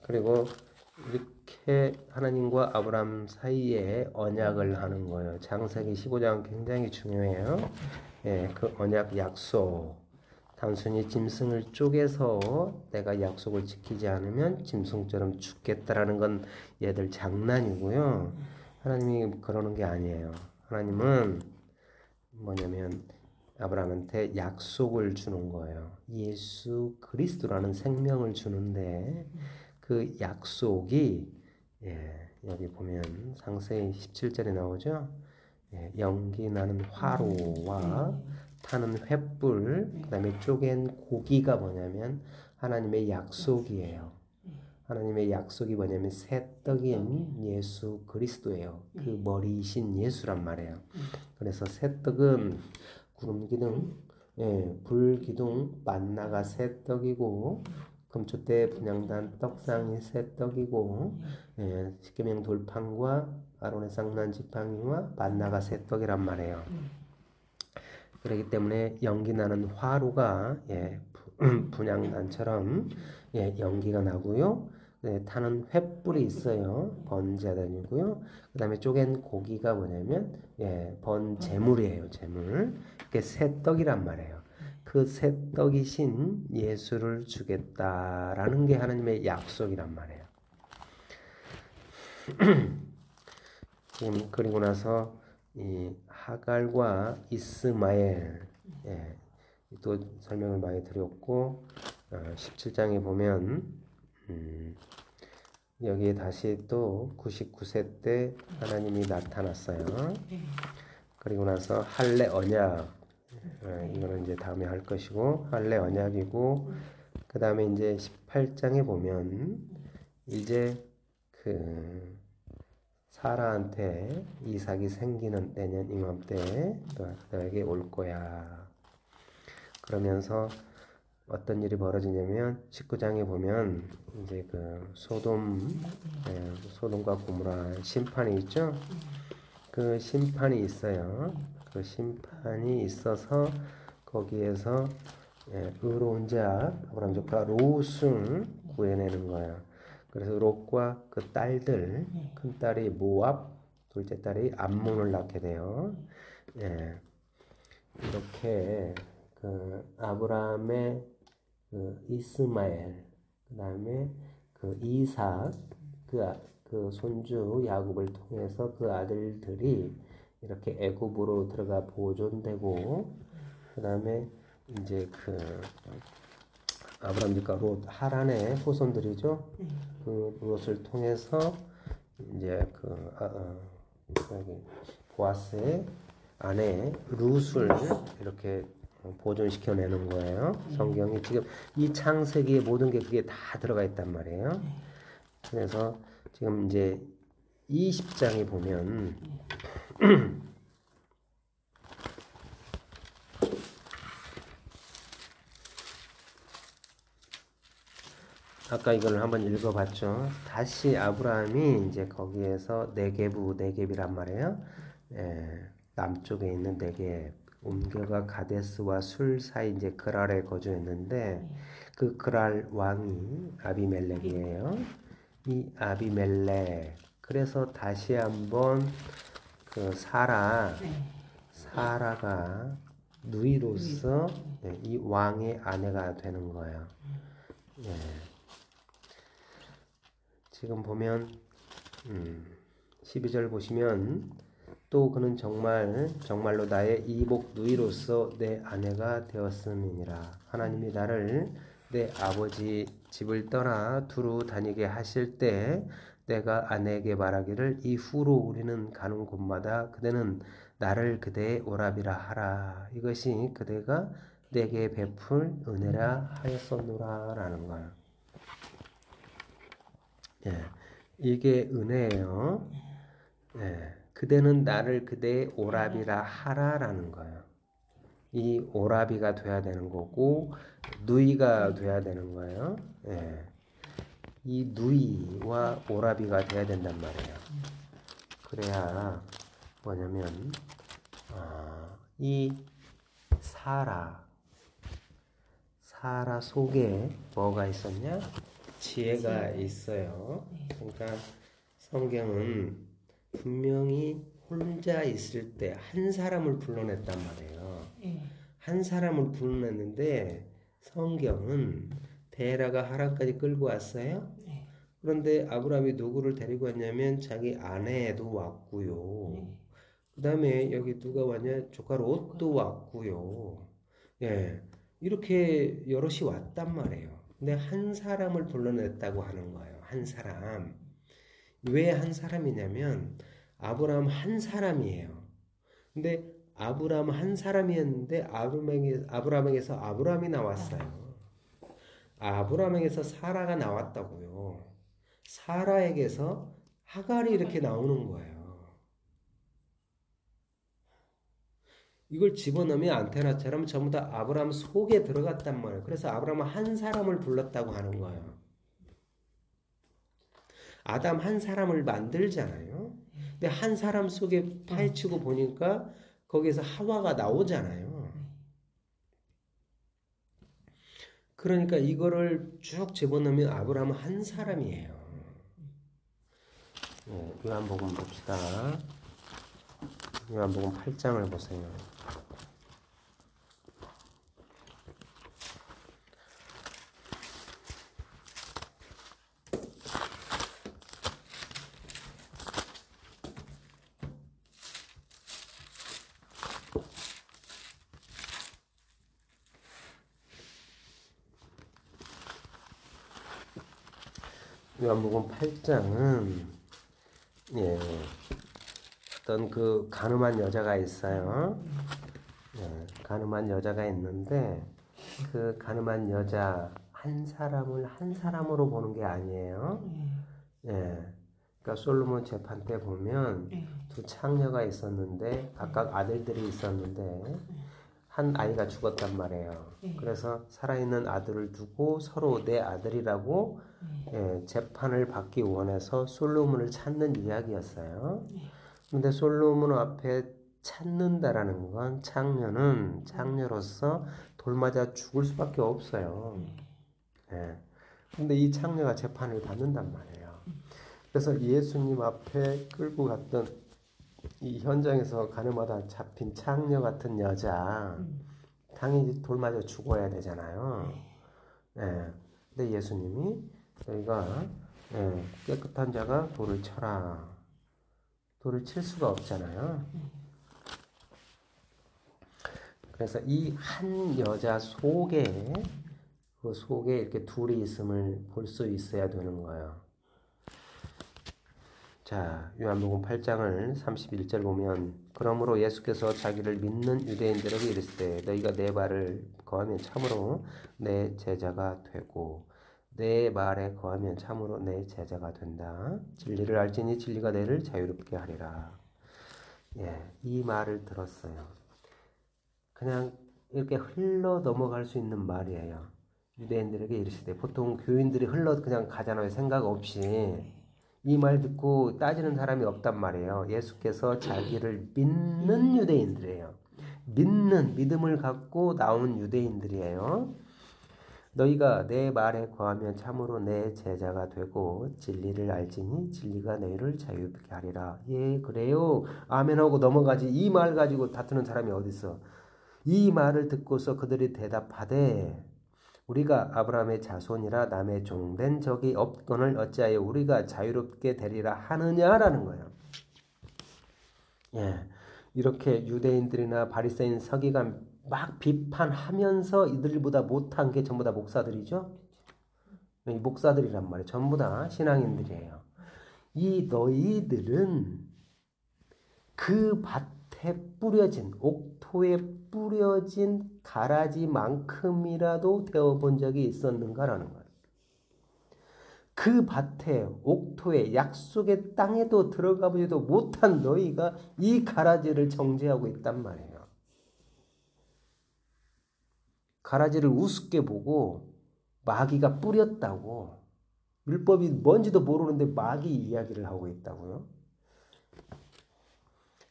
그리고 이렇게 하나님과 아브라함 사이에 언약을 하는 거예요. 창세기 15장 굉장히 중요해요. 그 언약 약속. 단순히 짐승을 쪼개서 내가 약속을 지키지 않으면 짐승처럼 죽겠다라는 건 얘들 장난이고요. 하나님이 그러는 게 아니에요. 하나님은 뭐냐면 아브라함한테 약속을 주는 거예요. 예수 그리스도라는 생명을 주는데 그 약속이 여기 보면 창세기 17절에 나오죠. 연기 나는 화로와 타는 횃불, 그 다음에 쪼갠 고기가 뭐냐면 하나님의 약속이에요. 하나님의 약속이 뭐냐면 새떡인 예수 그리스도예요. 그 머리이신 예수란 말이에요. 그래서 새떡은 구름기둥, 불기둥, 만나가 새떡이고 금초 때 분향단 떡상이 새떡이고 십계명 돌판과 아론의 쌍난 지팡이와 만나가 새떡이란 말이에요. 그렇기 때문에 연기 나는 화로가 분향단처럼 연기가 나고요. 타는 횃불이 있어요. 번제단이고요. 그 다음에 쪼갠 고기가 뭐냐면 번제물이에요. 제물. 그게 새떡이란 말이에요. 그 새떡이신 예수를 주겠다라는 게 하나님의 약속이란 말이에요. 그리고 나서 이 하갈과 이스마엘 또 설명을 많이 드렸고 17장에 보면 여기에 다시 또 99세 때 하나님이 나타났어요. 그리고 나서 할례 언약 이거는 이제 다음에 할 것이고 할례 언약이고 그 다음에 이제 18장에 보면 이제 그 사라한테 이삭이 생기는 내년 이맘때 너에게 올 거야. 그러면서 어떤 일이 벌어지냐면 19장에 보면 이제 그 소돔과 고모라 심판이 있죠. 그 심판이 있어요. 그 심판이 있어서 거기에서 의로운 자 아브라함 조카 롯을 구해내는 거예요. 그래서 롯과 그 딸들, 큰 딸이 모압, 둘째 딸이 암몬을 낳게 돼요. 이렇게 그 아브라함의 그 이스마엘, 그 다음에 그 이삭, 그 손주 야곱을 통해서 그 아들들이 이렇게 애굽으로 들어가 보존되고, 그 다음에 이제 그 아브라함 그러니까 롯 하란의 후손들이죠. 그 롯을 통해서 이제 보아스의 아내 룻을 이렇게 보존시켜내는 거예요. 성경이 지금 이 창세기에 모든 게 그게 다 들어가 있단 말이에요. 그래서 지금 이제 20장에 보면 아까 이걸 한번 읽어봤죠. 다시 아브라함이 이제 거기에서 네겝이란 말이에요. 남쪽에 있는 네겝. 옮겨가 가데스와 술 사이 이제 그랄에 거주했는데 그 그랄 왕이 아비멜렉이에요. 이 아비멜렉. 그래서 다시 한번 그 사라가 누이로서 이 왕의 아내가 되는 거예요. 예. 지금 보면 12절 보시면 또 그는 정말로 나의 이복 누이로서 내 아내가 되었음이니라. 하나님이 나를 내 아버지 집을 떠나 두루 다니게 하실 때 내가 아내에게 말하기를 이후로 우리는 가는 곳마다 그대는 나를 그대의 오라비라 하라. 이것이 그대가 내게 베풀 은혜라 하였었노라 라는 거예요. 예, 이게 은혜예요. 예, 그대는 나를 그대의 오라비라 하라라는 거예요. 이 오라비가 돼야 되는 거고 누이가 돼야 되는 거예요. 예, 이 누이와 오라비가 돼야 된단 말이에요. 그래야 뭐냐면 이 사라 속에 뭐가 있었냐? 지혜가 있어요. 그러니까 성경은 분명히 혼자 있을 때 한 사람을 불러냈단 말이에요. 한 사람을 불러냈는데 성경은 데라가 하란까지 끌고 왔어요. 그런데 아브라함이 누구를 데리고 왔냐면 자기 아내도 왔고요. 그 다음에 여기 누가 왔냐? 조카 롯도 왔고요. 예, 이렇게 여럿이 왔단 말이에요. 근데 한 사람을 불러냈다고 하는 거예요. 한 사람. 왜 한 사람이냐면 아브라함 한 사람이에요. 근데 아브라함 한 사람이었는데 아브라함에게서 아브라함이 나왔어요. 아브라함에게서 사라가 나왔다고요. 사라에게서 하갈이 이렇게 나오는 거예요. 이걸 집어넣으면 안테나처럼 전부 다 아브라함 속에 들어갔단 말이에요. 그래서 아브라함은 한 사람을 불렀다고 하는 거예요. 아담 한 사람을 만들잖아요. 근데 한 사람 속에 파헤치고 보니까 거기에서 하와가 나오잖아요. 그러니까 이거를 쭉 집어넣으면 아브라함은 한 사람이에요. 요한복음 봅시다. 요한복음 8장을 보세요. 요한복음 8장은 어떤 그 가늠한 여자가 있어요. 가늠한 여자가 있는데 그 가늠한 여자 한 사람을 한 사람으로 보는 게 아니에요. 그러니까 솔로몬 재판 때 보면 두 창녀가 있었는데 각각 아들들이 있었는데 한 아이가 죽었단 말이에요. 그래서 살아있는 아들을 두고 서로 내 아들이라고 재판을 받기 원해서 솔로몬을 찾는 이야기였어요. 근데 솔로몬 앞에 찾는다라는 건 창녀는 창녀로서 돌맞아 죽을 수밖에 없어요. 근데 이 창녀가 재판을 받는단 말이에요. 그래서 예수님 앞에 끌고 갔던 이 현장에서 가늠하다 잡힌 창녀 같은 여자 당연히 돌맞아 죽어야 되잖아요. 근데 예수님이 저희가 깨끗한 자가 돌을 쳐라. 돌을 칠 수가 없잖아요. 그래서 이 한 여자 속에 그 속에 이렇게 둘이 있음을 볼 수 있어야 되는 거예요. 자, 요한복음 8장을 31절 보면 그러므로 예수께서 자기를 믿는 유대인들에게 이르시되 너희가 내 말을 거하면 참으로 내 제자가 되고 내 말에 거하면 참으로 내 제자가 된다. 진리를 알지니 진리가 너희를 자유롭게 하리라. 이 말을 들었어요. 그냥 이렇게 흘러 넘어갈 수 있는 말이에요. 유대인들에게 이르시되 보통 교인들이 흘러 그냥 가잖아요. 생각 없이. 이 말 듣고 따지는 사람이 없단 말이에요. 예수께서 자기를 믿는 유대인들이에요. 믿음을 갖고 나온 유대인들이에요. 너희가 내 말에 거하면 참으로 내 제자가 되고 진리를 알지니 진리가 너희를 자유롭게 하리라. 예, 그래요. 아멘하고 넘어가지. 이 말 가지고 다투는 사람이 어디 있어? 이 말을 듣고서 그들이 대답하되 우리가 아브라함의 자손이라 남의 종된 적이 없거늘 어찌하여 우리가 자유롭게 되리라 하느냐라는 거예요. 예, 이렇게 유대인들이나 바리새인 서기관 막 비판하면서 이들보다 못한 게 전부 다 목사들이죠. 이 목사들이란 말이에요. 전부 다 신앙인들이에요. 이 너희들은 그 밭에 뿌려진 옥토에 뿌려진 가라지만큼이라도 되어본 적이 있었는가라는 거예요. 그 밭에 옥토에 약속의 땅에도 들어가 보지도 못한 너희가 이 가라지를 정죄하고 있단 말이에요. 가라지를 우습게 보고 마귀가 뿌렸다고, 율법이 뭔지도 모르는데 마귀 이야기를 하고 있다고요.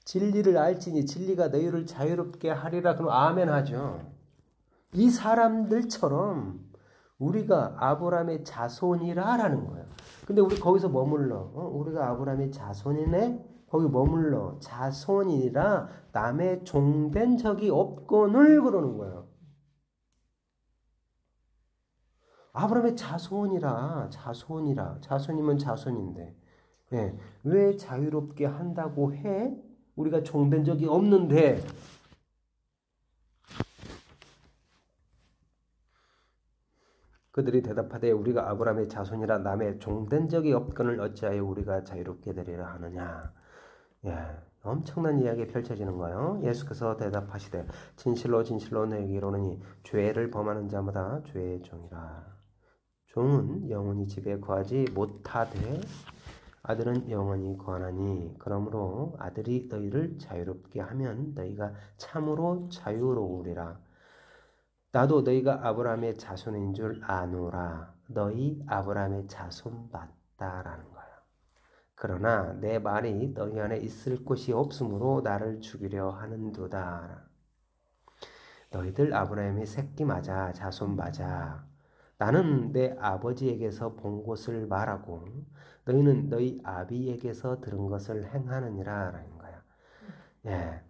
진리를 알지니 진리가 너희를 자유롭게 하리라. 그럼 아멘 하죠. 이 사람들처럼 우리가 아브라함의 자손이라라는 거예요. 근데 우리 거기서 머물러. 우리가 아브라함의 자손이네? 거기 머물러. 자손이라 남의 종된 적이 없거늘 그러는 거예요. 아브라함의 자손이라. 자손이면 자손인데. 예, 왜 자유롭게 한다고 해? 우리가 종된 적이 없는데. 그들이 대답하되 우리가 아브라함의 자손이라 남의 종된 적이 없거늘 어찌하여 우리가 자유롭게 되리라 하느냐. 예, 엄청난 이야기 펼쳐지는 거예요. 예수께서 대답하시되 진실로 진실로 너희에게 이르노니 죄를 범하는 자마다 죄의 종이라. 종은 영원히 집에 거하지 못하되 아들은 영원히 거하나니 그러므로 아들이 너희를 자유롭게 하면 너희가 참으로 자유로우리라. 나도 너희가 아브라함의 자손인 줄 아노라. 너희 아브라함의 자손 맞다라는 거야. 그러나 내 말이 너희 안에 있을 곳이 없으므로 나를 죽이려 하는도다. 너희들 아브라함의 새끼 맞아, 자손 맞아. 나는 내 아버지에게서 본 것을 말하고 너희는 너희 아비에게서 들은 것을 행하느니라 라는 거야. 예.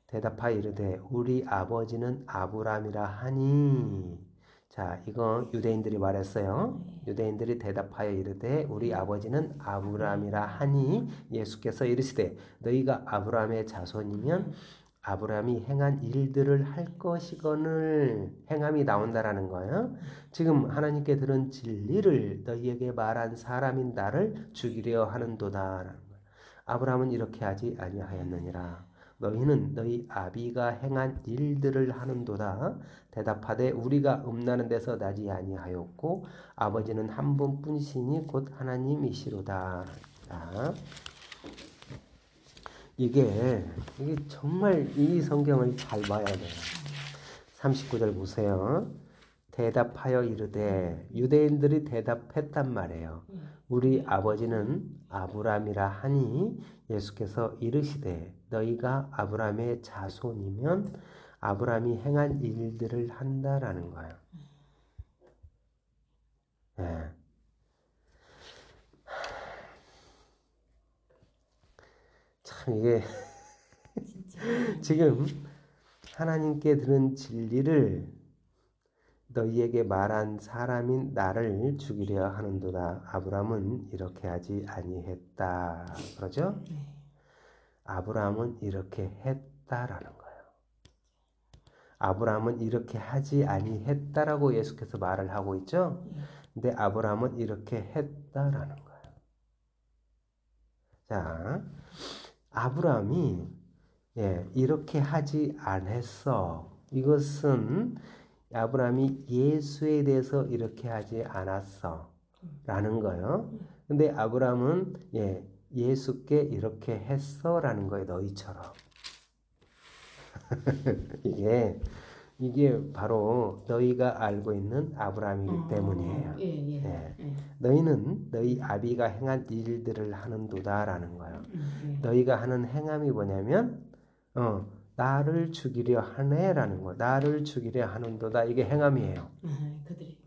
대답하여 이르되 우리 아버지는 아브라함이라 하니. 자, 이거 유대인들이 말했어요. 유대인들이 대답하여 이르되 우리 아버지는 아브라함이라 하니 예수께서 이르시되 너희가 아브라함의 자손이면 아브라함이 행한 일들을 할 것이거늘. 행함이 나온다라는 거예요. 지금 하나님께 들은 진리를 너희에게 말한 사람인 나를 죽이려 하는도다라는 거예요. 아브라함은 이렇게 하지 아니하였느니라. 너희는 너희 아비가 행한 일들을 하는도다. 대답하되 우리가 음나는 데서 나지 아니하였고 아버지는 한 분뿐이시니 곧 하나님이시로다. 자, 이게 정말 이 성경을 잘 봐야 돼요. 39절 보세요. 대답하여 이르되 유대인들이 대답했단 말이에요. 우리 아버지는 아브라함이라 하니 예수께서 이르시되 너희가 아브라함의 자손이면 아브라함이 행한 일들을 한다라는 거예요. 예. 참 이게 지금 하나님께 들은 진리를 너희에게 말한 사람인 나를 죽이려 하는도다. 아브라함은 이렇게 하지 아니했다. 그러죠? 아브라함은 이렇게 했다라는 거예요. 아브라함은 이렇게 하지 아니했다라고 예수께서 말을 하고 있죠? 근데 아브라함은 이렇게 했다라는 거예요. 자, 아브라함이 이렇게 하지 않았어. 이것은 아브라함이 예수에 대해서 이렇게 하지 않았어 라는 거예요. 근데 아브라함은 예수께 이렇게 했어 라는 거예요. 너희처럼. 이게 바로 너희가 알고 있는 아브라함이기 때문이에요. 너희는 너희 아비가 행한 일들을 하는도다 라는 거예요. 너희가 하는 행함이 뭐냐면 나를 죽이려 하네라는 거. 나를 죽이려 하는도다. 이게 행함이에요. 그들이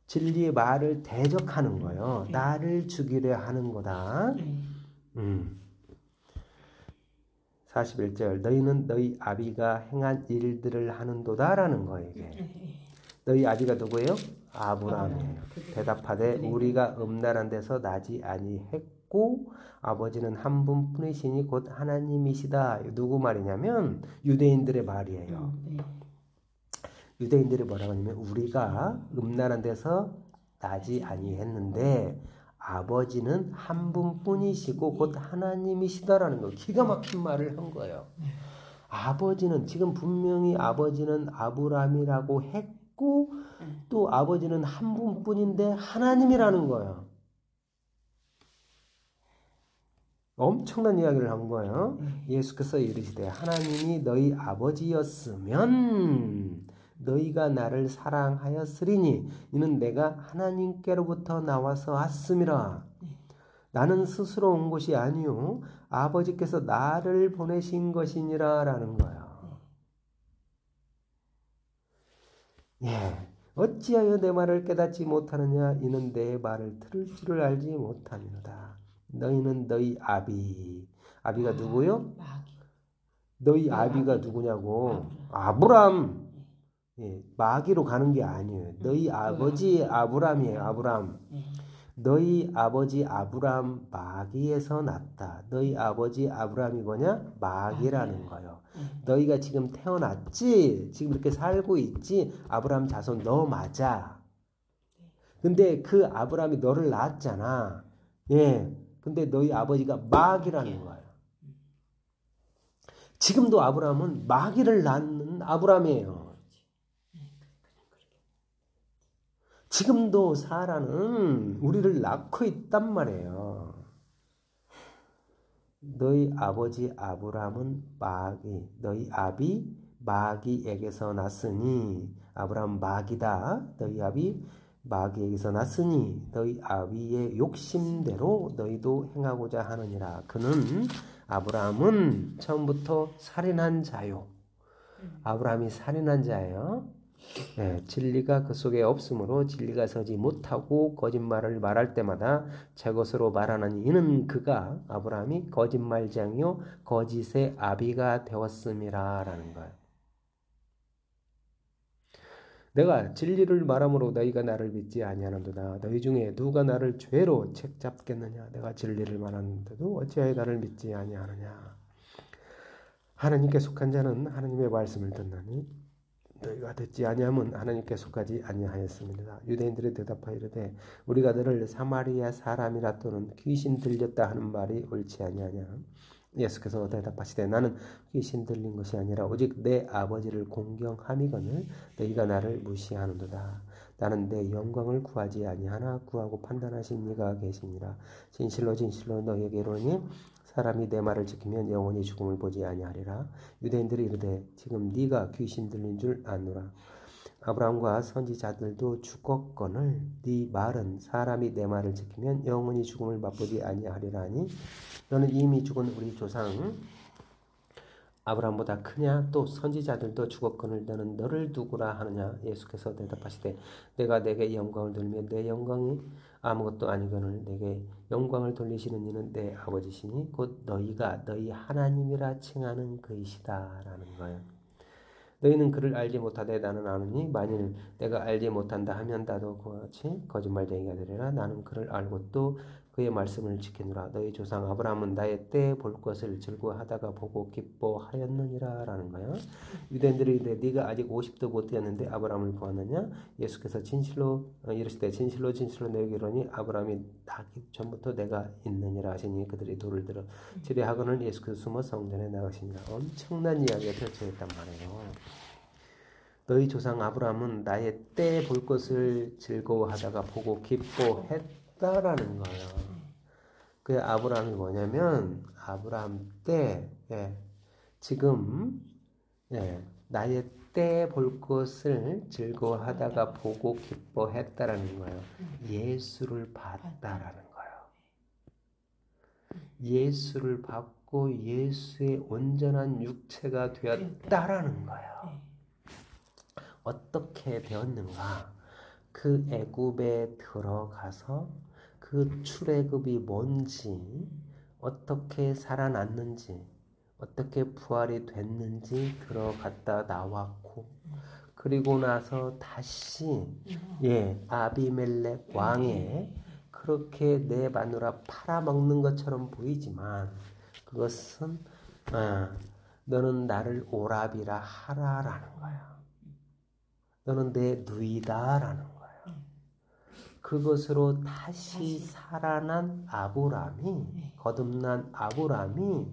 진리의 말을 대적하는 거예요. 나를 죽이려 하는 거다. 41절 너희는 너희 아비가 행한 일들을 하는도다라는 거예요. 이게. 너희 아비가 누구예요? 아브라함이에요. 대답하되 우리가 음란한 데서 나지 아니했고 아버지는 한 분뿐이시니 곧 하나님이시다. 누구 말이냐면 유대인들의 말이에요. 유대인들이 뭐라고 하냐면 우리가 음란한 데서 나지 아니했는데 아버지는 한 분뿐이시고 곧 하나님이시다라는 거. 기가 막힌 말을 한 거예요. 아버지는 지금 분명히 아버지는 아브라함이라고 했고 또 아버지는 한 분뿐인데 하나님이라는 거예요. 엄청난 이야기를 한 거예요. 예수께서 이르시되 하나님이 너희 아버지였으면 너희가 나를 사랑하였으리니 이는 내가 하나님께로부터 나와서 왔음이라. 나는 스스로 온 것이 아니요 아버지께서 나를 보내신 것이니라 라는 거예요. 예. 어찌하여 내 말을 깨닫지 못하느냐 이는 내 말을 들을 줄을 알지 못하느니라. 너희는 너희 아비가 누구요? 너희 아비가 누구냐고. 아브람. 예, 마귀로 가는 게 아니에요. 너희 아버지 아브람이에요. 아브람. 너희 아버지 아브람 마귀에서 났다. 너희 아버지 아브람이 뭐냐? 마귀라는 거예요. 너희가 지금 태어났지? 지금 이렇게 살고 있지? 아브람 자손 너 맞아. 근데 그 아브람이 너를 낳았잖아. 예. 근데 너희 아버지가 마귀라는 거예요. 지금도 아브람은 마귀를 낳는 아브람이에요. 지금도 사라는 우리를 낳고 있단 말이에요. 너희 아버지 아브람은 마귀, 너희 아비 마귀에게서 났으니 아브람 마귀다. 너희 아비 마귀에게서 났으니 너희 아비의 욕심대로 너희도 행하고자 하느니라. 그는 아브람은 처음부터 살인한 자요. 아브람이 살인한 자예요. 네, 진리가 그 속에 없으므로 진리가 서지 못하고 거짓말을 말할 때마다 제 것으로 말하는 이는 그가 아브라함이 거짓말장이요 거짓의 아비가 되었음이라 라는 거예요. 내가 진리를 말함으로 너희가 나를 믿지 아니하는도다. 너희 중에 누가 나를 죄로 책잡겠느냐. 내가 진리를 말하는데도 어찌하여 나를 믿지 아니하느냐. 하나님께 속한 자는 하나님의 말씀을 듣나니 너희가 듣지 아니함은 하나님께 속하지 아니하였습니다. 유대인들이 대답하여 이르되 우리가 너를 사마리아 사람이라 또는 귀신 들렸다 하는 말이 옳지 아니하냐. 예수께서 대답하시되 나는 귀신 들린 것이 아니라 오직 내 아버지를 공경함이거늘 너희가 나를 무시하는도다. 나는 내 영광을 구하지 아니하나 구하고 판단하신 이가 계시니라. 진실로 진실로 너희에게 이르노니 사람이 내 말을 지키면 영원히 죽음을 보지 아니하리라. 유대인들이 이르되 지금 네가 귀신 들린 줄 아노라. 아브라함과 선지자들도 죽었거늘 네 말은 사람이 내 말을 지키면 영원히 죽음을 맛보지 아니하리라 하니 너는 이미 죽은 우리 조상 아브라함보다 크냐? 또 선지자들도 죽었거늘 너는 너를 누구라 하느냐? 예수께서 대답하시되 내가 내게 영광을 돌리며 내 영광이 아무것도 아니거늘 내게 영광을 돌리시는 이는 내 아버지시니 곧 너희가 너희 하나님이라 칭하는 그이시다 라는 거예요. 너희는 그를 알지 못하되 나는 아느니 만일 내가 알지 못한다 하면 나도 그같이 거짓말쟁이가 되리라. 나는 그를 알고 또 그의 말씀을 지키노라. 너희 조상 아브라함은 나의 때에 볼 것을 즐거워하다가 보고 기뻐하였느니라 라는 거예요. 유대인들이 이르되 네가 아직 50도 못 되었는데 아브라함을 보았느냐? 예수께서 진실로 이르시되 진실로 진실로 너희에게 이르노니 아브라함이 나기 전부터 내가 있느니라 하시니 그들이 돌을 들어 지뢰하거늘 예수께서 숨어 성전에 나가시니라. 엄청난 이야기가 펼쳐졌단 말이에요. 너희 조상 아브라함은 나의 때에 볼 것을 즐거워하다가 보고 기뻐했다라는 거예요. 그 아브라함이 뭐냐면 아브라함 때 지금 나의 때에 볼 것을 즐거워하다가 보고 기뻐했다라는 거예요. 예수를 봤다라는 거예요. 예수를 받고 받고 예수의 온전한 육체가 되었다라는 거예요. 어떻게 되었는가? 그 애굽에 들어가서 그 출애굽이 뭔지, 어떻게 살아났는지, 어떻게 부활이 됐는지 들어갔다 나왔고, 그리고 나서 다시 아비멜렉 왕에 그렇게 내 마누라 팔아먹는 것처럼 보이지만 그것은 너는 나를 오라비라 하라라는 거야. 너는 내 누이다라는 거야. 그것으로 다시 살아난 아브라함이, 거듭난 아브라함이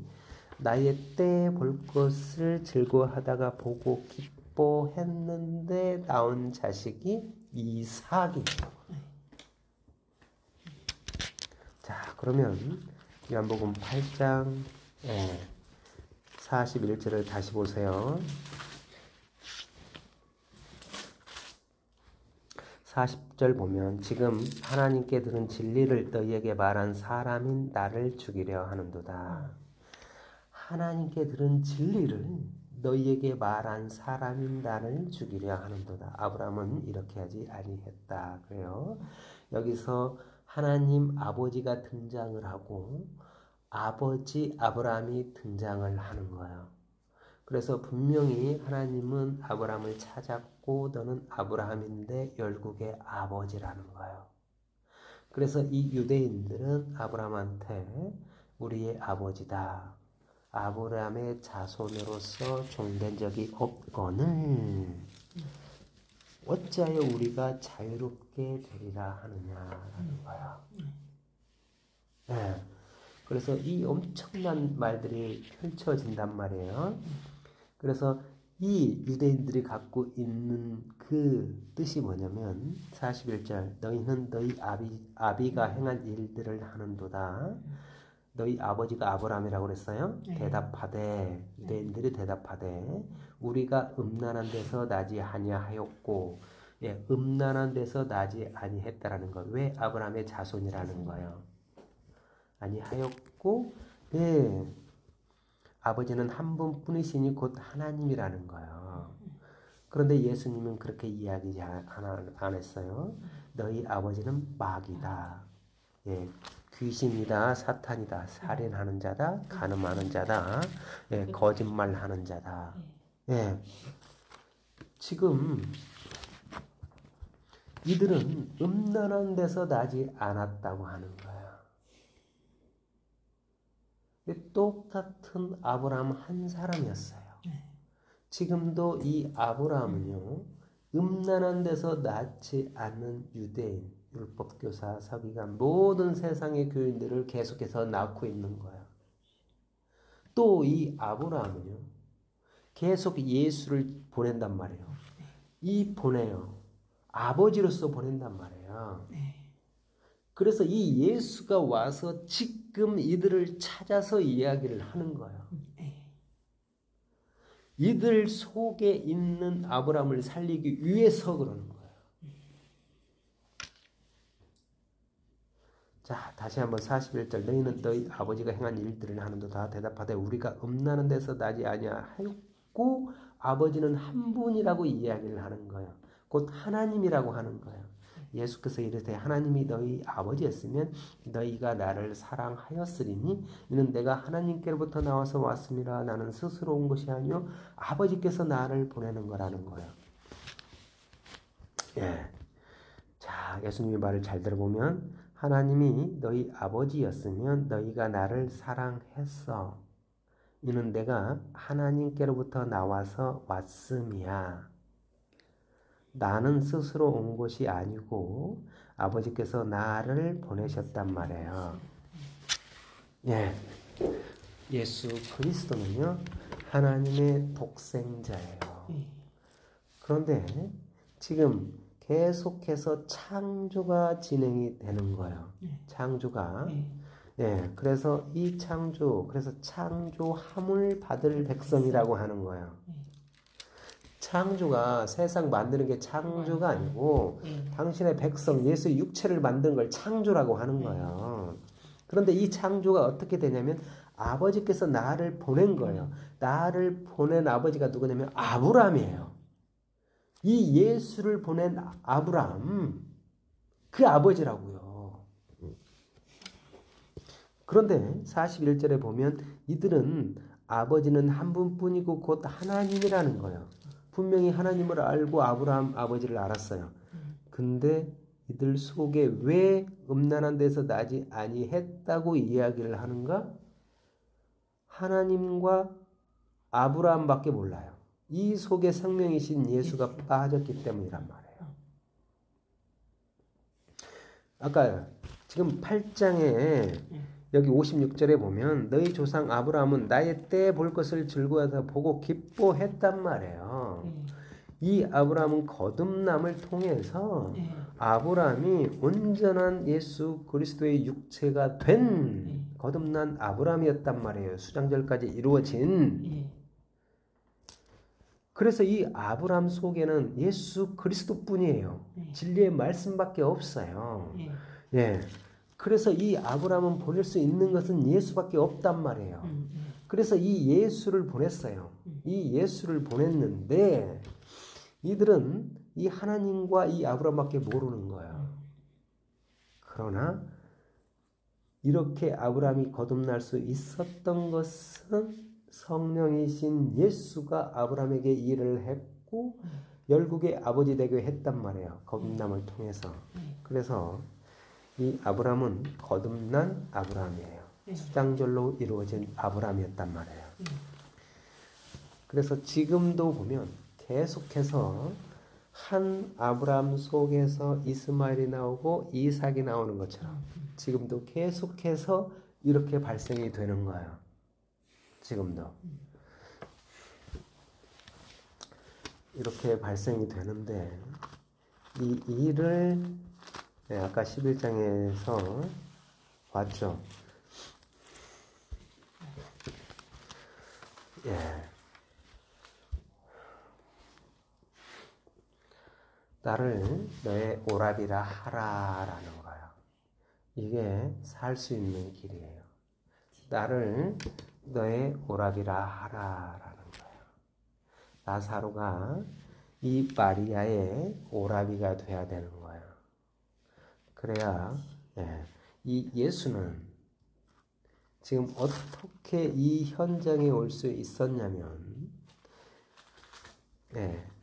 나의 때에 볼 것을 즐거워하다가 보고 기뻐했는데 나온 자식이 이삭이죠. 자, 그러면 요한복음 8장 41절을 다시 보세요. 40절 보면 지금 하나님께 들은 진리를 너희에게 말한 사람인 나를 죽이려 하는도다. 하나님께 들은 진리를 너희에게 말한 사람인 나를 죽이려 하는도다. 아브라함은 이렇게 하지 아니했다. 그래요. 여기서 하나님 아버지가 등장을 하고 아버지 아브라함이 등장을 하는 거예요. 그래서 분명히 하나님은 아브라함을 찾았고 너는 아브라함인데 열국의 아버지라는 거예요. 그래서 이 유대인들은 아브라함한테 우리의 아버지다. 아브라함의 자손으로서 종된 적이 없거늘 어찌하여 우리가 자유롭게 되리라 하느냐라는 거야. 그래서 이 엄청난 말들이 펼쳐진단 말이에요. 그래서 이 유대인들이 갖고 있는 그 뜻이 뭐냐면 41절 너희는 너희 아비가 행한 일들을 하는도다. 너희 아버지가 아브라함이라고 그랬어요. 대답하되 유대인들이 대답하되 우리가 음란한 데서 나지 아니하였고 음란한 데서 나지 아니했다라는 것. 왜 아브라함의 자손이라는 거예요. 아니하였고 아버지는 한 분뿐이시니 곧 하나님이라는 거예요. 그런데 예수님은 그렇게 이야기 안 했어요. 너희 아버지는 마귀다. 귀신이다. 사탄이다. 살인하는 자다. 간음하는 자다. 거짓말하는 자다. 지금 이들은 음란한 데서 나지 않았다고 하는 거예요. 똑같은 아브라함 한 사람이었어요. 지금도 이 아브라함은요, 음란한 데서 낳지 않는 유대인, 율법교사, 서기관, 모든 세상의 교인들을 계속해서 낳고 있는 거야. 또 이 아브라함은요, 계속 예수를 보낸단 말이에요. 보내요. 아버지로서 보낸단 말이에요. 그래서 이 예수가 와서 지금 이들을 찾아서 이야기를 하는 거예요. 이들 속에 있는 아브라함을 살리기 위해서 그러는 거예요. 자, 다시 한번 41절 너희는 너희 아버지가 행한 일들을 하는도다. 대답하되 우리가 음란한 데서 나지 아니하였고 아버지는 한 분이라고 이야기를 하는 거예요. 곧 하나님이라고 하는 거예요. 예수께서 이르되 하나님이 너희 아버지였으면 너희가 나를 사랑하였으리니 이는 내가 하나님께로부터 나와서 왔음이라. 나는 스스로 온 것이 아니요 아버지께서 나를 보내는 거라는 거예요. 자, 예수님의 말을 잘 들어보면 하나님이 너희 아버지였으면 너희가 나를 사랑했어. 이는 내가 하나님께로부터 나와서 왔음이야. 나는 스스로 온 것이 아니고 아버지께서 나를 보내셨단 말이에요. 예수 그리스도는요, 하나님의 독생자예요. 그런데 지금 계속해서 창조가 진행이 되는 거예요. 창조가. 그래서 이 그래서 창조함을 받을 백성이라고 하는 거예요. 창조가 세상 만드는 게 창조가 아니고 당신의 백성 예수의 육체를 만든 걸 창조라고 하는 거예요. 그런데 이 창조가 어떻게 되냐면 아버지께서 나를 보낸 거예요. 나를 보낸 아버지가 누구냐면 아브라함이에요. 이 예수를 보낸 아브라함, 그 아버지라고요. 그런데 41절에 보면 이들은 아버지는 한 분뿐이고 곧 하나님이라는 거예요. 분명히 하나님을 알고 아브라함 아버지를 알았어요. 근데 이들 속에 왜 음란한 데서 나지 아니했다고 이야기를 하는가? 하나님과 아브라함밖에 몰라요. 이 속에 생명이신 예수가 빠졌기 때문이란 말이에요. 아까 지금 8장에 여기 56절에 보면 너희 조상 아브라함은 나의 때 볼 것을 즐거워서 보고 기뻐했단 말이에요. 이 아브라함은 거듭남을 통해서 아브라함이 온전한 예수 그리스도의 육체가 된 거듭난 아브라함이었단 말이에요. 수장절까지 이루어진. 그래서 이 아브라함 속에는 예수 그리스도뿐이에요. 진리의 말씀밖에 없어요. 예. 그래서 이 아브라함은 보낼 수 있는 것은 예수밖에 없단 말이에요. 그래서 이 예수를 보냈어요. 이 예수를 보냈는데 이들은 이 하나님과 이 아브라함밖에 모르는 거예요. 그러나 이렇게 아브라함이 거듭날 수 있었던 것은 성령이신 예수가 아브라함에게 일을 했고 열국의 아버지 되게 했단 말이에요. 거듭남을 통해서. 그래서 이 아브라함은 거듭난 아브라함이에요. 수장절로 이루어진 아브라함이었단 말이에요. 그래서 지금도 보면 계속해서 한 아브라함 속에서 이스마엘이 나오고 이삭이 나오는 것처럼 지금도 계속해서 이렇게 발생이 되는 거예요. 지금도. 이렇게 발생이 되는데 이 일을 아까 11장에서 봤죠. 예. 나를 너의 오라비라 하라라는 거예요. 이게 살 수 있는 길이에요. 나를 너의 오라비라 하라라는 거예요. 나사로가 이 마리아의 오라비가 돼야 되는 거예요. 그래야 이 예수는 지금 어떻게 이 현장에 올 수 있었냐면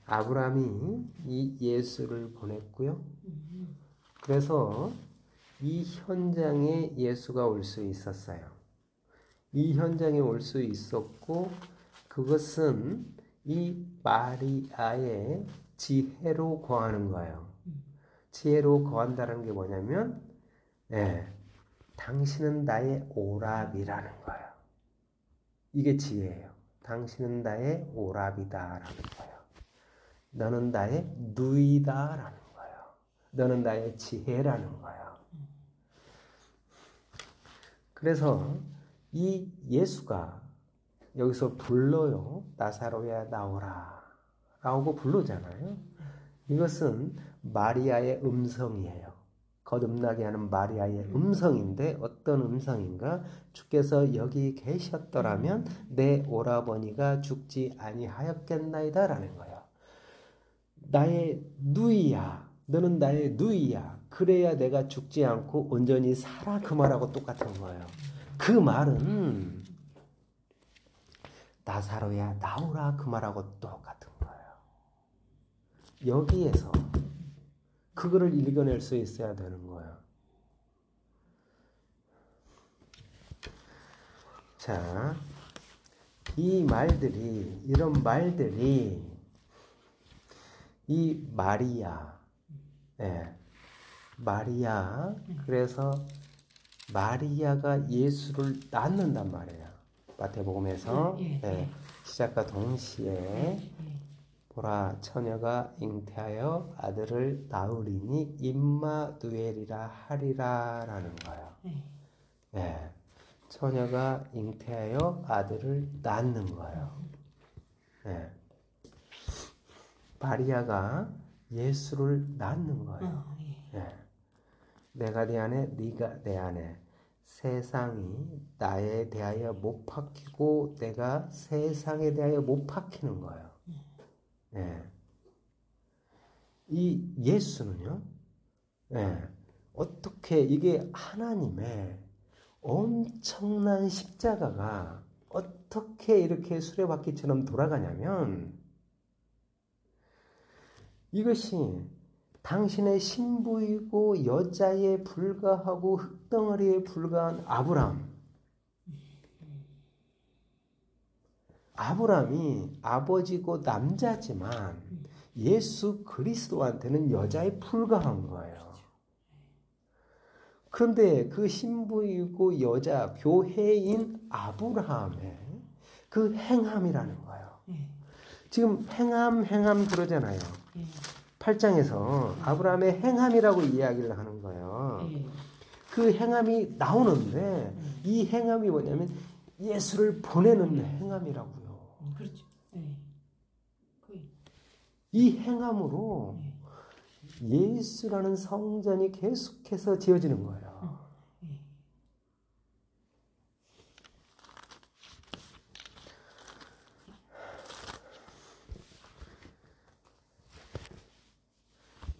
아브라함이 이 예수를 보냈고요. 그래서 이 현장에 예수가 올 수 있었어요. 이 현장에 올 수 있었고 그것은 이 마리아의 지혜로 거하는 거예요. 지혜로 거한다는 게 뭐냐면 당신은 나의 오라비라는 거예요. 이게 지혜예요. 당신은 나의 오라비다라는 거예요. 너는 나의 누이다라는 거예요. 너는 나의 지혜라는 거예요. 그래서 이 예수가 여기서 불러요. 나사로야 나오라 라고 부르잖아요. 이것은 마리아의 음성이에요. 거듭나게 하는 마리아의 음성인데 어떤 음성인가? 주께서 여기 계셨더라면 내 오라버니가 죽지 아니하였겠나이다 라는 거예요. 나의 누이야. 너는 나의 누이야. 그래야 내가 죽지 않고 온전히 살아. 그 말하고 똑같은 거예요. 그 말은 나사로야 나오라 그 말하고 똑같은 거예요. 여기에서 그거를 읽어낼 수 있어야 되는 거예요. 자, 이런 말들이 이 마리아, 그래서 마리아가 예수를 낳는단 말이에요. 마태복음에서 시작과 동시에 보라 처녀가 잉태하여 아들을 낳으리니 임마누엘이라 하리라라는 거예요. 처녀가 잉태하여 아들을 낳는 거예요. 마리아가 예수를 낳는 거예요. 내가 네 안에, 네가 내 안에 세상이 나에 대하여 못 박히고 내가 세상에 대하여 못 박히는 거예요. 예. 이 예수는요, 예. 어떻게 이게 하나님의 엄청난 십자가가 어떻게 이렇게 수레바퀴처럼 돌아가냐면 이것이 당신의 신부이고 여자에 불과하고 흙덩어리에 불과한 아브람이 아버지고 남자지만 예수 그리스도한테는 여자에 불과한 거예요. 그런데 그 신부이고 여자 교회인 아브라함의 그 행함이라는 거예요. 지금 행함 그러잖아요. 8장에서 아브라함의 행함이라고 이야기를 하는 거예요. 그 행함이 나오는데 이 행함이 뭐냐면 예수를 보내는 행함이라고요. 그렇죠. 이 행함으로 예수라는 성전이 계속해서 지어지는 거예요.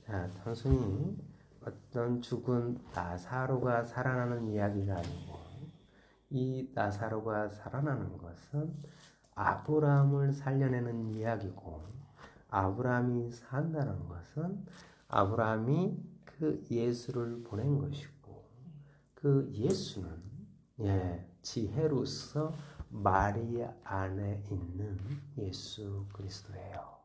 자, 단순히 어떤 죽은 나사로가 살아나는 이야기가 아니고 이 나사로가 살아나는 것은 아브라함을 살려내는 이야기고 아브라함이 산다는 것은 아브라함이 그 예수를 보낸 것이고 그 예수는 지혜로서 마리아 안에 있는 예수 그리스도예요.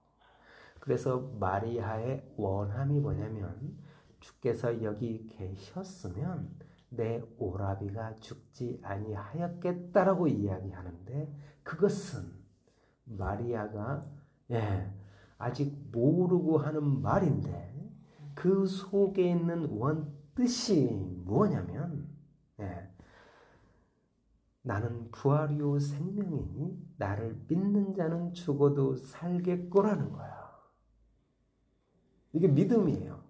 그래서 마리아의 원함이 뭐냐면 주께서 여기 계셨으면 내 오라비가 죽지 아니하였겠다라고 이야기하는데 그것은 마리아가 아직 모르고 하는 말인데 그 속에 있는 원 뜻이 뭐냐면 나는 부활이요 생명이니 나를 믿는 자는 죽어도 살겠거라는 거야. 이게 믿음이에요.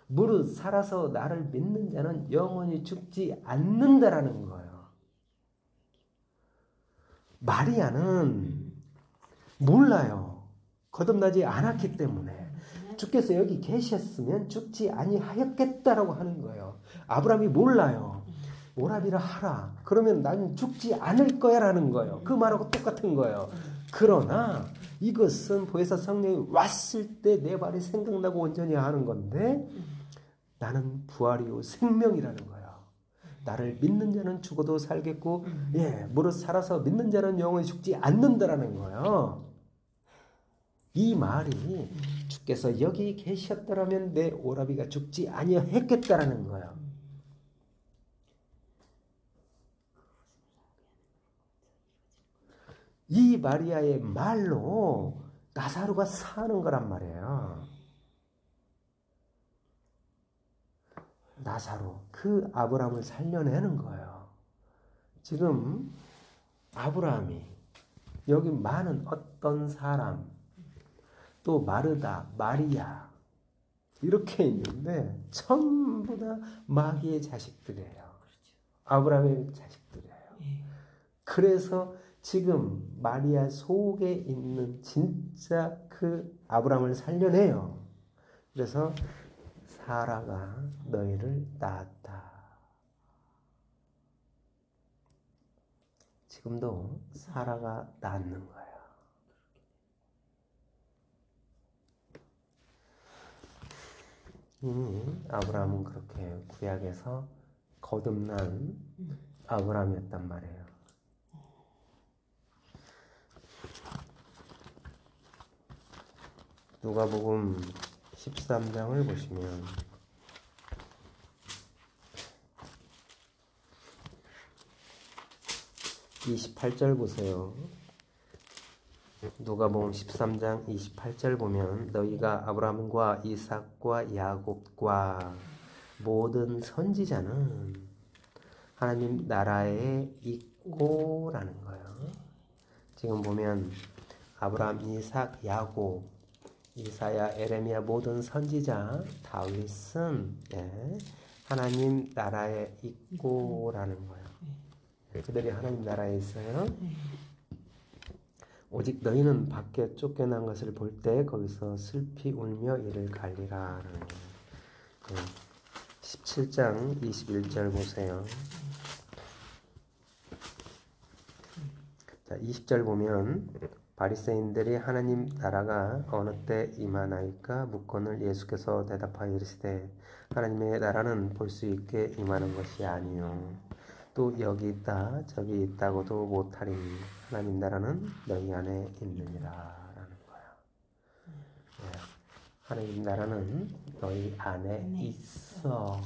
무릇 살아서 나를 믿는 자는 영원히 죽지 않는다라는 거예요. 마리아는 몰라요. 거듭나지 않았기 때문에. 주께서 여기 계셨으면 죽지 아니하였겠다라고 하는 거예요. 아브라함이 몰라요. 오라비라 하라. 그러면 나는 죽지 않을 거야 라는 거예요. 그 말하고 똑같은 거예요. 그러나 이것은 보혜사 성령이 왔을 때 내 말이 생각나고 온전히 하는 건데 나는 부활이요 생명이라는 거예요. 나를 믿는 자는 죽어도 살겠고 무릇 살아서 믿는 자는 영원히 죽지 않는다라는 거예요. 이 말이 주께서 여기 계셨더라면 내 오라비가 죽지 아니했겠다라는 거예요. 이 마리아의 말로 나사로가 사는 거란 말이에요. 나사로, 그 아브라함을 살려내는 거예요. 지금 아브라함이 여기 많은 어떤 사람, 또 마르다, 마리아 이렇게 있는데 전부 다 마귀의 자식들이에요. 아브라함의 자식들이에요. 그래서 지금 마리아 속에 있는 진짜 그 아브라함을 살려내요. 그래서 사라가 너희를 낳았다. 지금도 사라가 낳는 거예요. 이미 아브라함은 그렇게 구약에서 거듭난 아브라함이었단 말이에요. 누가복음 13장을 보시면 (28절) 보세요. 누가복음 13장 28절 보면 너희가 아브라함과 이삭과 야곱과 모든 선지자는 하나님 나라에 있고 라는 거예요. 지금 보면 아브라함, 이삭, 야곱, 이사야, 에레미야 모든 선지자, 다윗은 하나님 나라에 있고라는 거예요. 그들이 하나님 나라에 있어요. 오직 너희는 밖에 쫓겨난 것을 볼 때 거기서 슬피 울며 이를 갈리라라는 거예요. 17장 21절 보세요. 자, 20절 보면 바리새인들이 하나님 나라가 어느 때 임하나이까 묻거늘 예수께서 대답하여 이르시되 하나님의 나라는 볼 수 있게 임하는 것이 아니요 또 여기 있다 저기 있다고도 못하리니 하나님 나라는 너희 안에 있느니라 라는 거야. 네. 하나님 나라는 너희 안에 있어.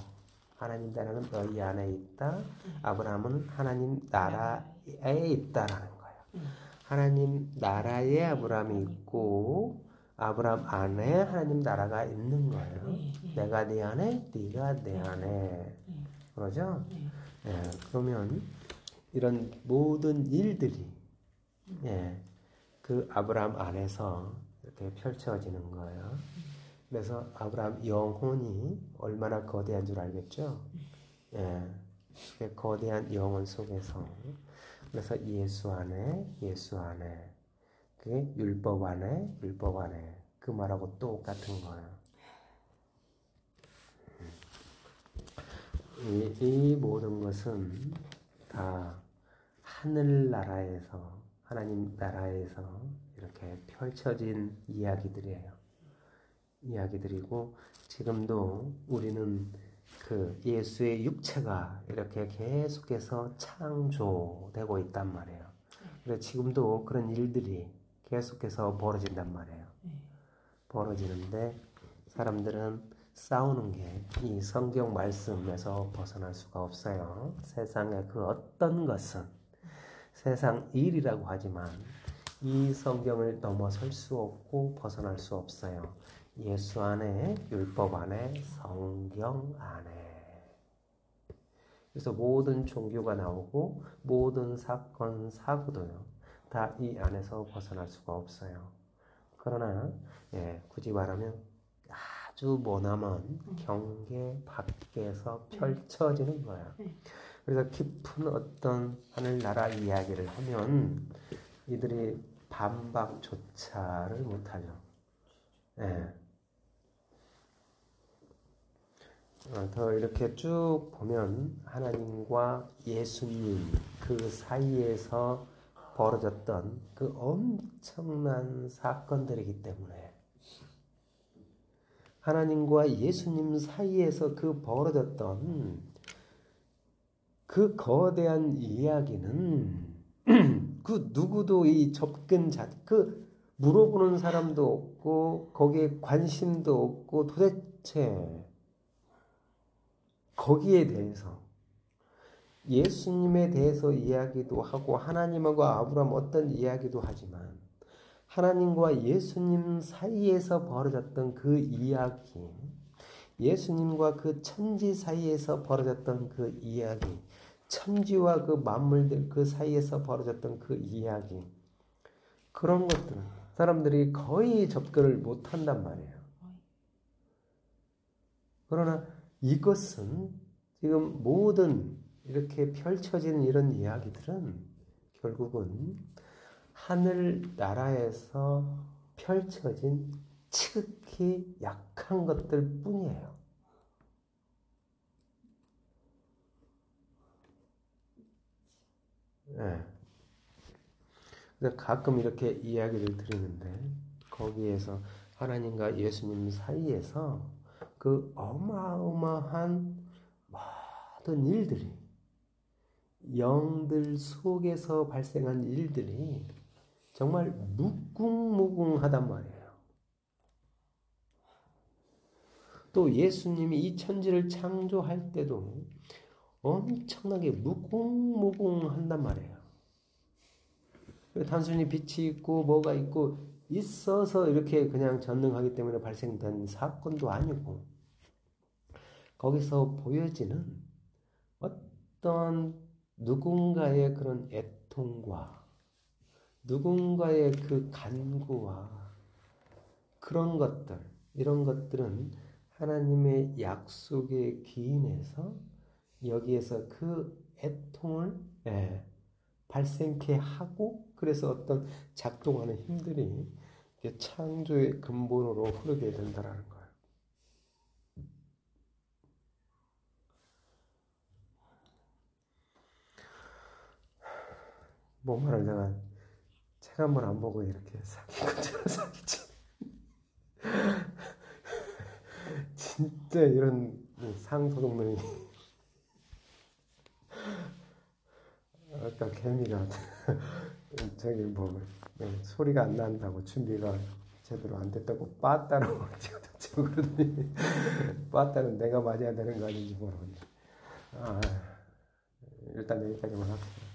하나님 나라는 너희 안에 있다. 아브라함은 하나님 나라에 있다라는 거야. 하나님 나라에 아브라함이 있고 아브라함 안에 하나님 나라가 있는 거예요. 내가 네 안에, 네가 내 안에. 그러죠? 예, 그러면 이런 모든 일들이 그 아브라함 안에서 이렇게 펼쳐지는 거예요. 그래서 아브라함 영혼이 얼마나 거대한 줄 알겠죠? 그 거대한 영혼 속에서 그래서 예수 안에 그게 율법 안에 그 말하고 똑같은 거예요. 이 모든 것은 다 하늘나라에서 하나님 나라에서 이렇게 펼쳐진 이야기들이고 지금도 우리는 그 예수의 육체가 이렇게 계속해서 창조되고 있단 말이에요. 그래서 지금도 그런 일들이 계속해서 벌어진단 말이에요. 벌어지는데 사람들은 싸우는 게 이 성경 말씀에서 벗어날 수가 없어요. 세상의 그 어떤 것은 세상 일이라고 하지만 이 성경을 넘어설 수 없고 벗어날 수 없어요. 예수 안에, 율법 안에, 성경 안에. 그래서 모든 종교가 나오고 모든 사건, 사고도요. 다 이 안에서 벗어날 수가 없어요. 그러나 굳이 말하면 아주 머나먼 경계 밖에서 펼쳐지는 거야. 그래서 깊은 어떤 하늘나라 이야기를 하면 이들이 반박조차를 못하죠. 더 이렇게 쭉 보면 하나님과 예수님 그 사이에서 벌어졌던 그 엄청난 사건들이기 때문에 하나님과 예수님 사이에서 그 벌어졌던 그 거대한 이야기는 그 누구도 이 그 물어보는 사람도 없고 거기에 관심도 없고 도대체 거기에 대해서 예수님에 대해서 이야기도 하고 하나님하고 아브라함 어떤 이야기도 하지만 하나님과 예수님 사이에서 벌어졌던 그 이야기, 예수님과 그 천지 사이에서 벌어졌던 그 이야기, 천지와 그 만물들 그 사이에서 벌어졌던 그 이야기, 그런 것들은 사람들이 거의 접근을 못한단 말이에요. 그러나 이것은 지금 모든 이렇게 펼쳐지는 이런 이야기들은 결국은 하늘나라에서 펼쳐진 지극히 약한 것들 뿐이에요. 그래서 가끔 이렇게 이야기를 드리는데 거기에서 하나님과 예수님 사이에서 그 어마어마한 모든 일들이 영들 속에서 발생한 일들이 정말 무궁무궁하단 말이에요. 또 예수님이 이 천지를 창조할 때도 엄청나게 무궁무궁한단 말이에요. 단순히 빛이 있고 뭐가 있고 있어서 이렇게 그냥 전능하기 때문에 발생된 사건도 아니고 거기서 보여지는 어떤 누군가의 그런 애통과 누군가의 그 간구와 그런 것들, 이런 것들은 하나님의 약속에 기인해서 여기에서 그 애통을 발생케 하고 그래서 어떤 작동하는 힘들이 창조의 근본으로 흐르게 된다는 거예요. 뭔 말을 내가 책 한 번 안 보고 이렇게 사기꾼처럼 사기치. 진짜 이런 상소동물이 아까 개미가 저기 뭐 소리가 안 난다고 준비가 제대로 안 됐다고 빠따로 찍어줬죠. 그러더니 빠따는 내가 맞아야 되는 거 아닌지 모르겠네. 일단 여기까지만 할게요.